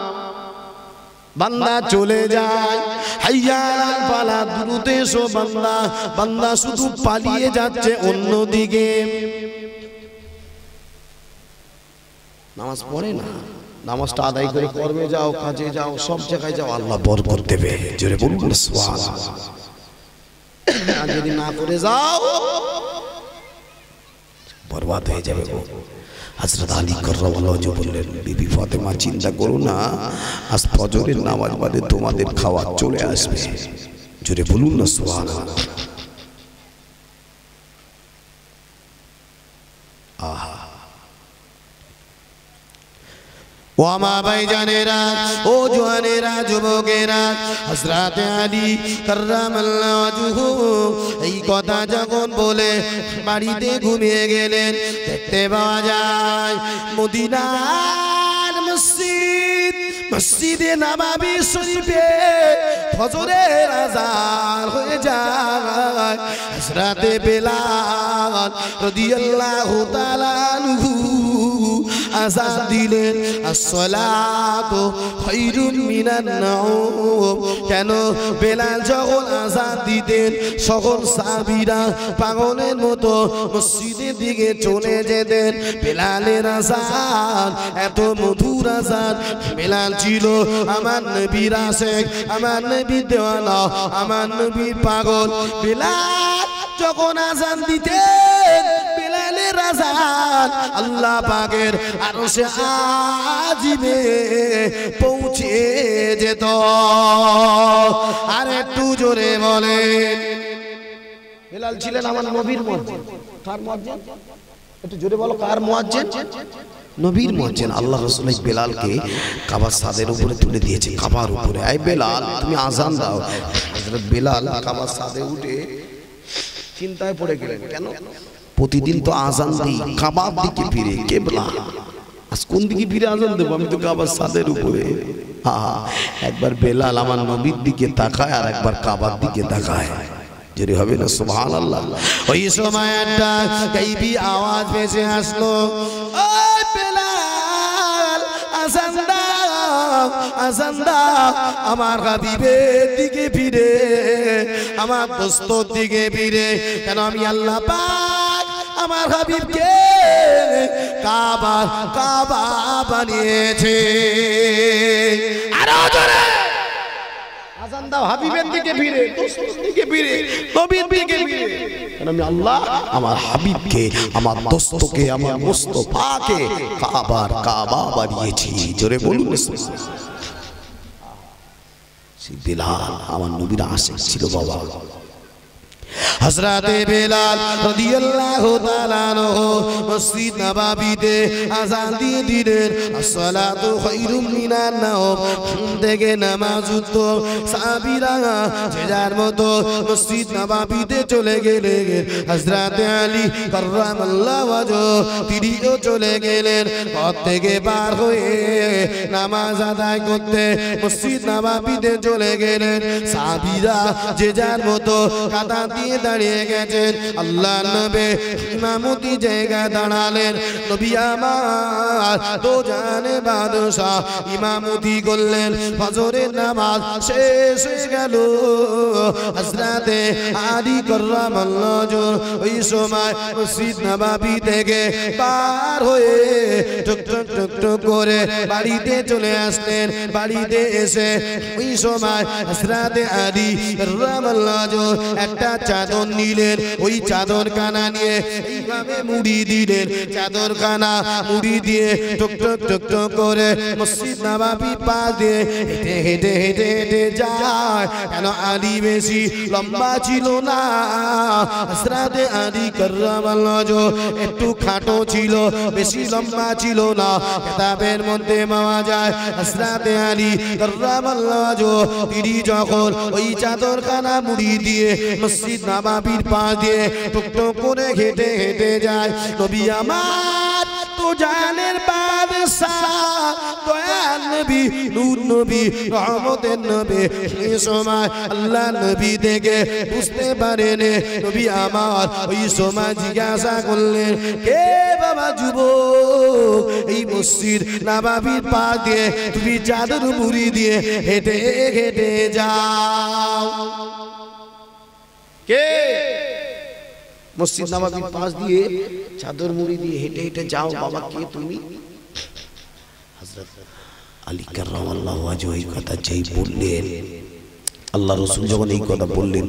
[SPEAKER 1] বান্দা চলে যায় হাইয়া আলাল ফালাহ, দ্রুত এসো বান্দা। বান্দা শুধু পালিয়ে যাচ্ছে অন্যদিকে, নামাজ পড়ে না। নামাজটা আদায় করে কর্মে যাও, কাজে যাও, সব জায়গায় যাও, আল্লাহ বরকত দেবে। জোরে বলুন সুবহানাল্লাহ। আর যদি না করে যাও বরবাদ হয়ে যাবে। হযরত আলী কাররামাল্লাহু ওয়াজহু বললেন, বিবি ফাতেমা চিন্তা করো না, আজ ফজরের নামাজ বাদে তোমাদের খাওয়া চলে আসবে। জোরে বলুন না সুবহানাল্লাহ। আহা ও আমার ভাইজানেরা, ও জওয়ানেরা, যুবকেরা, হযরত আলী কাররামাল্লাহু ওয়াজহু এই কথা যখন বলে বাড়িতে ঘুমিয়ে গেলেন, দেখতে পাওয়া যায় মদিনার মসজিদ, মসজিদে নববী শরীফে ফজরের আযান হয়ে যায়। হযরত বেলাল রাদিয়াল্লাহু তাআলা আনহু আযান দিলেন, আসসালাতু খায়রুম মিনান নাওম। কেন বেলাল যখন আযান দিতেন সকল সাহাবীরা পাগলের মতো মসজিদের দিকে চলে যেতেন। বেলালের আযান এত মধুর আযান, বেলাল ছিল আমার নবীর আশিক, আমার নবীর দেওয়ানা, আমার নবীর পাগল। বেলাল যখন আযান দিতেন, বেলালের আযান আল্লাহ পাকের আরশে আজিমে পৌঁছে যেত। আর একটু জোরে বলেন, বেলাল ছিলেন আমার নবীর মুয়াজ্জিন। কার মুয়াজ্জিন? একটু জোরে বলো, কার মুয়াজ্জিন? নবীর মুয়াজ্জিন। আল্লাহ রাসূল বেলালকে কাবার ছাদের উপরে তুলে দিয়েছে, কাবার উপরে। আয় বেলাল, তুমি আযান দাও। হযরত বেলাল কাবার ছাদে উঠে চিন্তায় পড়ে গেলেন, কেন প্রতিদিন তো আযান দিই কাবার দিকে ফিরে, কিবলা আজ কোন দিকে ফিরে আযান দেব? আমি তো কাবার ছাদের উপরে। একবার বেলাল আমার নবীর দিকে তাকায়, আর একবার কাবার দিকে তাকায়। যদি হবে না সুবহানাল্লাহ। ওই সময় একটা গায়বী আওয়াজ ভেসে আসলো, ও বেলাল আযান দাও, আযান দাও। আমার হাবিবের দিকে ফিরে, আমার দোস্তর দিকে ফিরে। কেন আমি আল্লাহ পাক আমার হাবিবকে কাবা কাবা বানিয়েছে। আরো জোরে আযান দাও, হাবিবের দিকে ফিরে, দোস্তর দিকে ফিরে, নবীর দিকে ফিরে। কারণ আমি আল্লাহ আমার হাবিবকে, আমার দোস্তকে, আমার মুস্তাফাকে কাবার কাবা বানিয়েছি। জোরে বলুন। বেলাল আমার নবীর আশিক ছিল বাবা। হযরত বেলাল রাদিয়াল্লাহু তাআলা আনহু মসজিদ নববীতে আযান দিয়ে দিলেন, আসসালাতু খায়রুম মিনান নাওম। থেকে নামাজ উঠতো, সাহাবীরা যে যার মতো মসজিদ নববীতে চলে গেলেন। হযরত আলী কাররামাল্লাহু ওয়াজহু তিনিও চলে গেলেন, ঘর থেকে বার হয়ে নামাজ আদায় করতে মসজিদ নববীতে চলে গেলেন। সাহাবীরা যে যার মতো কাতার দিয়ে দাঁড়িয়ে গেছেন। আল্লাহ নবী ইমামতি জায়গা দাঁড়ালেন। নবী আমার দো জানে বাদশা ইমামতি করলেন। ফজরের নামাজ শেষ হয়ে গেল। হযরত আলী কাররামাল্লাহু ওয়াজহু ওই সময় মসজিদ নববী থেকে পার হয়ে টুক টুক টুক টুক করে বাড়িতে চলে আসলেন। বাড়িতে এসে ওই সময় হযরত আলী কাররামাল্লাহু ওয়াজহু একটা চাদর চাদর নিলেন, ওই চাদর কানা নিয়ে এইভাবে মুড়ি দিলেন, চাদর কানা মুড়ি দিয়ে টক টক টক টক করে মসজিদ নববী পাশ দিয়ে হেঁটে হেঁটে হেঁটে হেঁটে যায়। কেন আলী বেশি লম্বা ছিল না, হযরতে আলী কাররামাল্লাহু ওয়াজহু একটু খাটো ছিল, বেশি লম্বা ছিল না। কিতাবের মধ্যে পাওয়া যায় হযরতে আলী কাররামাল্লাহু ওয়াজহু তিনি যখন ওই চাদরখানা মুড়ি দিয়ে মসজিদ নববীর পাশ দিয়ে টুক টুক করে হেঁটে হেঁটে যায়। নবী আমার তো জানের বাদশাহ দয়াল নবী নূর নবী রহমতের নবী, এই সময় আল্লাহ নবী দেখে বুঝতে পারেন নবী আমার। ওই সময় জিজ্ঞাসা করলেন, কে বাবা যুবক এই মসজিদ নববীর পাশ দিয়ে তুমি চাদর মুড়ি দিয়ে হেঁটে হেঁটে যাও? কে মসজিদ নববীর পাশ দিয়ে চাদর মুড়ি দিয়ে হেঁটে হেঁটে যাও বাবা, কে তুমি? হযরত আলী কাররামাল্লাহু ওয়াজহু এই কথা যেই বললেন, আল্লাহ রাসূল যখন এই কথা বললেন,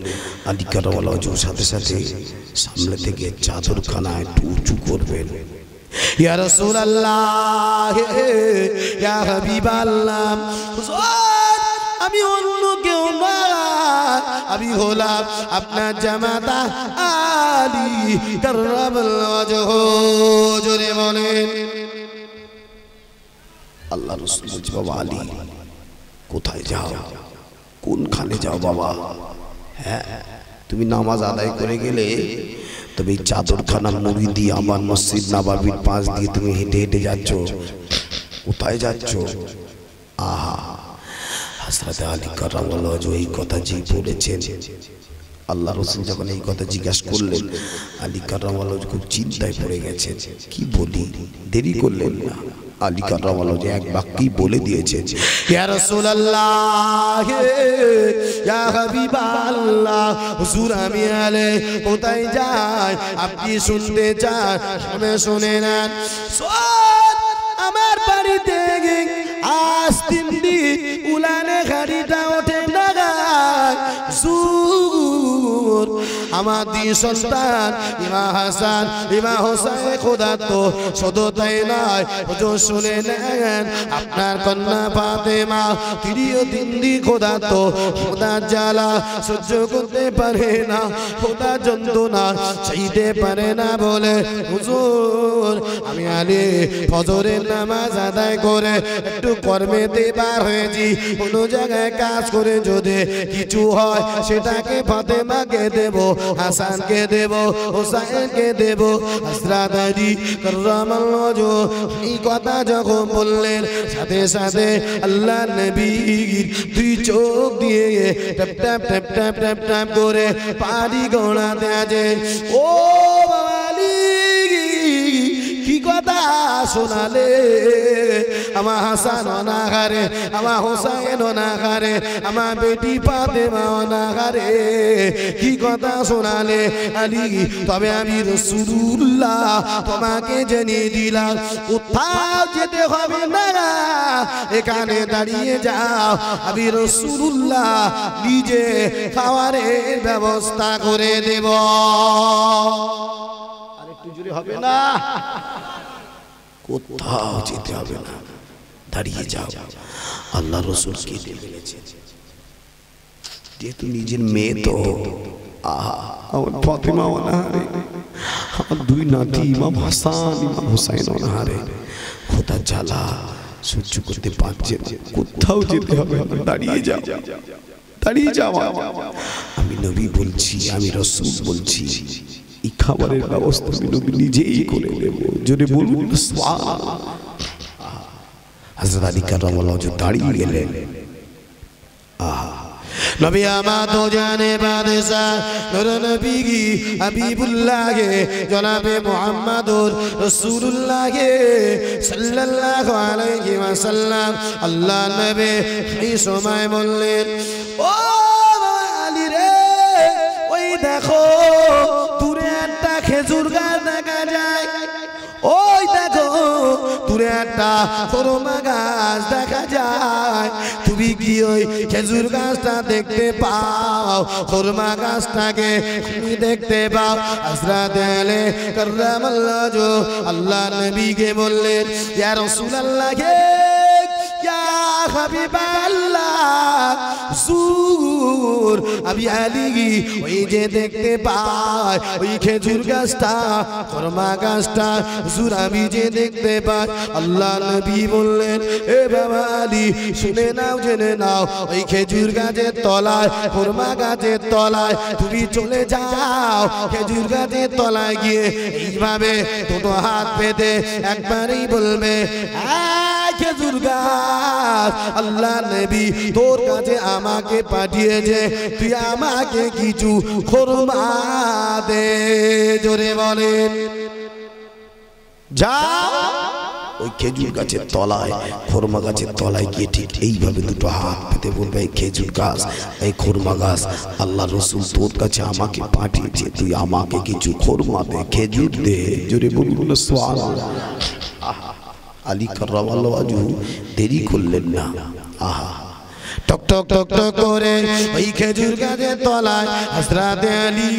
[SPEAKER 1] আলী কাররামাল্লাহু ওয়াজহুর সাথে সাথে সামনে থেকে চাদরখানা একটু উঁচু করবেন। ইয়া রাসূলুল্লাহ, ইয়া হাবিবাল্লাহ, আমি অন্য কেউ না, আমি হলাম আপনার জামাতা আলী কাররামাল্লাহু ওয়াজহু। জোরে বলেন। আল্লাহ রাসূল বলছে, বাবা আলী কোথায় যাও, কোনখানে যাও বাবা? হ্যাঁ, তুমি নামাজ আদায় করে গেলে তবে এই চাদরখানা মুড়ি দিয়ে আমার মসজিদ নববীর পাশ দিয়ে তুমি হেঁটে হেঁটে যাচ্ছ, কোথায় যাচ্ছ? আহা, হযরত আলী কাররামাল্লাহু ওয়াজহু এই কথা যে বলেছেন, আল্লাহ রাসূল যখন এই কথা জিজ্ঞাসা করলেন, আলী কাররামাল্লাহু ওয়াজহু খুব চিন্তায় পড়ে গেছেন। কি বলি, দেরি করলেন না। আলী কাররামাল্লাহু ওয়াজহু এক বাক্যেই বলে দিয়েছেন, ইয়া রাসূলুল্লাহ, ইয়া হাবিবাল্লাহ, হুজুর আমি আলে কোথায় যাই আপনি শুনতে চান? শুনে নেন। আমার বাড়িতে আজ 3 দিন উলানে গাড়িটা ওঠে না। আমার দুই সন্তান ইমাম হাসান ইমাম হোসেন খোদা তো শুধু তাই নয়, হুজুর শুনে নেন, আপনার কন্যা ফাতেমা তিনিও 3 দিন খোদা তো খোদার জ্বালা সহ্য করতে পারে না, খোদার যন্ত্রণা চাইতে পারে না বলে হুজুর আমি আলী ফজরের নামাজ আদায় করে একটু কর্মেতে বার হয়েছি, কোনো জায়গায় কাজ করে যদি কিছু হয় সেটাকে ফাতেমাকে দেব, হাসানকে দেব, হোসেনকে দেব। হযরত আলী কাররামাল্লাহু ওয়াজহু এই কথা যখন বললেন, সাথে সাথে আল্লাহ নবীর 2 চোখ দিয়ে top top top top top top করে পানি গড়াতে আছে। ও আলী কি কথা শোনালে, আমার হাসান অনাহারে, আমার হোসেন অনাহারে, আমার বেটি ফাতেমা অনাহারে, কি কথা শোনালে আলী? তবে আমি রাসূলুল্লাহ তোমাকে জানিয়ে দিলাম, কোথাও যেতে হবে না, এখানে দাঁড়িয়ে যাও, আমি রাসূলুল্লাহ নিজে খাবারের ব্যবস্থা করে দেব। আরেকটু জোরে হবে না? কোথাও যেতে হবে না, দাঁড়িয়ে যাও। আল্লাহ রাসূল কে বলেছেন, যেহেতু নিজের মেয়ে তো, আহা আমার ফাতেমা অনাহারে, আমার 2 নাতি ইমাম হাসান ইমাম হোসেন অনাহারে, খোদা জ্বালা সহ্য করতে পারছে না, কোথাও যেতে হবে না, দাঁড়িয়ে যাও, দাঁড়িয়ে যাও। আমি নবী বলছি, আমি রাসূল বলছি, এই খাবারের ব্যবস্থা আমি নবী নিজেই করে দেব। যদি বলুন সুবহানাল্লাহ। হযরত আলী কাররামাল্লাহু ওয়াজহু দাঁড়িয়ে গেলেন। আহা, নবী আমার তো জানে বাদশাহ নূর নবী হাবিবুল্লাহ জনাবে মুহাম্মদুর রাসূলুল্লাহ সাল্লাল্লাহু আলাইহি ওয়াসাল্লাম, আল্লাহ নবী এই সময় বললেন, ও আলী রে, ওই দেখো দূরে একটা খেজুর গাছ দেখা যায়, ওই দেখো দূরে একটা খোরমা গাছ দেখা যায়, তুমি কি ওই খেজুর গাছটা দেখতে পাও? খোরমা গাছটাকে তুমি দেখতে পাও? হযরত আলী কাররামাল্লাহু ওয়াজহু আল্লাহ নবীকে বললেন, ইয়া রাসূলুল্লাহ, ইয়া হাবিবাল্লাহ, হুজুর আমি আলী ওই যে দেখতে পাই ওই খেজুর গাছটা, খোরমা গাছটা, হুজুর আমি যে দেখতে পাই। আল্লাহ নবী বললেন, এ বাবা আলী শুনে নাও, জেনে নাও, ওই খেজুর গাছের তলায়, খোরমা গাছের তলায় তুমি চলে যাও। খেজুর গাছের তলায় গিয়ে এইভাবে দুটো হাত পেতে একবারই বলবে, খেজুর গাছ, আল্লাহ নবী তোর কাছে আমাকে পাঠিয়েছে, তুই আমাকে কিছু খোরমা দে। জোরে বলেন, যাও ওই খেজুর গাছের তলায়, খোরমা গাছের তলায় গিয়ে ঠিক এইভাবে দুটো হাত পেতে বলবে, এই খেজুর গাছ, এই খোরমা গাছ, আল্লাহ রসুল তোর কাছে আমাকে পাঠিয়েছে, তুই আমাকে কিছু খোরমা দে, খেজুর দে। জোরে বলুন সুবহানাল্লাহ। আলী কাররামাল্লাহু ওয়াজহু দেরি করলেন না। আহা, টক টক টক টক করে ওই খেজুর গাছের তলায় হযরত আলী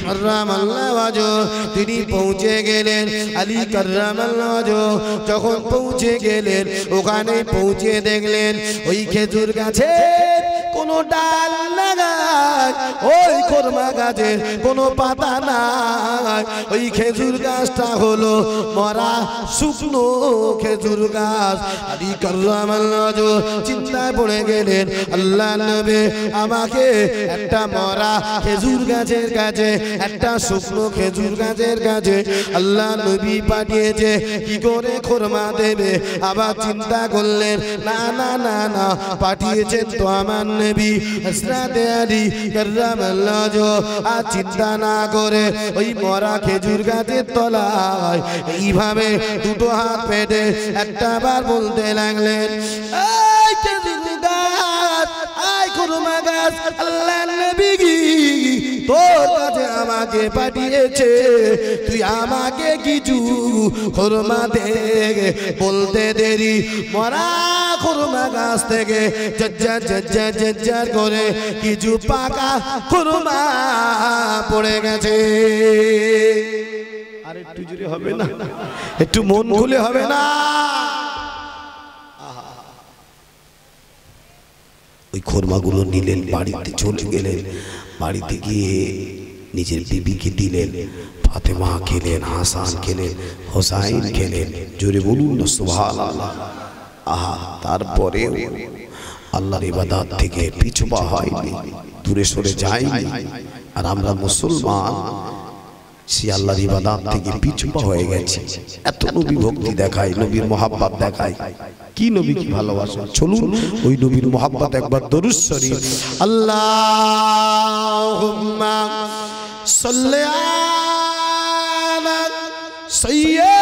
[SPEAKER 1] কাররামাল্লাহু ওয়াজহু তিনি পৌঁছে গেলেন। আলী কাররামাল্লাহু ওয়াজহু যখন পৌঁছে গেলেন, ওখানে পৌঁছে দেখলেন ওই খেজুর গাছের কোনো ডাল নাই, ওই খোরমা গাছের কোনো পাতা নাই, ওই খেজুর গাছটা হলো মরা শুকনো খেজুর গাছ। আলী কাররামাল্লাহু ওয়াজহু চিন্তায় পড়ে গেলেন, আল্লাহ নবী আমাকে একটা মরা খেজুর গাছের কাছে, একটা শুকনো খেজুর গাছের কাছে আল্লাহ নবী পাঠিয়েছে, কি করে খোরমা দেবে? আবার চিন্তা করলেন, না না না না, পাঠিয়েছেন তো আমার নবী হযরত আলী কাররামাল্লাহু ওয়াজহু। আর চিন্তা না করে ওই মরা খেজুর গাছের তলায় এইভাবে দুটো হাত পেতে একটা বার বলতে লাগলেন, এই খেজুর গাছ, এই খোরমা গাছ, আল্লাহ নবী তোর কাছে আমাকে পাঠিয়েছে, তুই আমাকে কিছু খোরমা দে। বলতে দেরি মরা খোরমা গাছ থেকে ঝরঝর ঝরঝর ঝরঝর করে কিছু পাকা খোরমা পড়ে গেছে। আর একটু জোরে হবে না? একটু মন খুলে হবে না? ওই খোরমাগুলো নিলেন, বাড়িতে চলে গেলেন, বাড়িতে গিয়ে নিজের বিবিকে দিলেন। ফাতেমা খেলেন, হাসান খেলেন, হোসাইন খেলেন। জোরে বলুন না সুবহানাল্লাহ। আহা, তারপরে আল্লাহর ইবাদত থেকে পিছু পা হয়নি, দূরে সরে যায়নি। আর আমরা মুসলমান সে আল্লাহর ইবাদত থেকে পিছু পা হয়ে গেছি। এত নবী ভক্তি দেখায়, নবীর মোহাব্বত দেখায়, কি নবী কি ভালোবাসা। চলুন ওই নবীর মোহাব্বত একবার দরুদ শরীফ, আল্লাহুম্মা সাল্লি আলা সাইয়্যিদিনা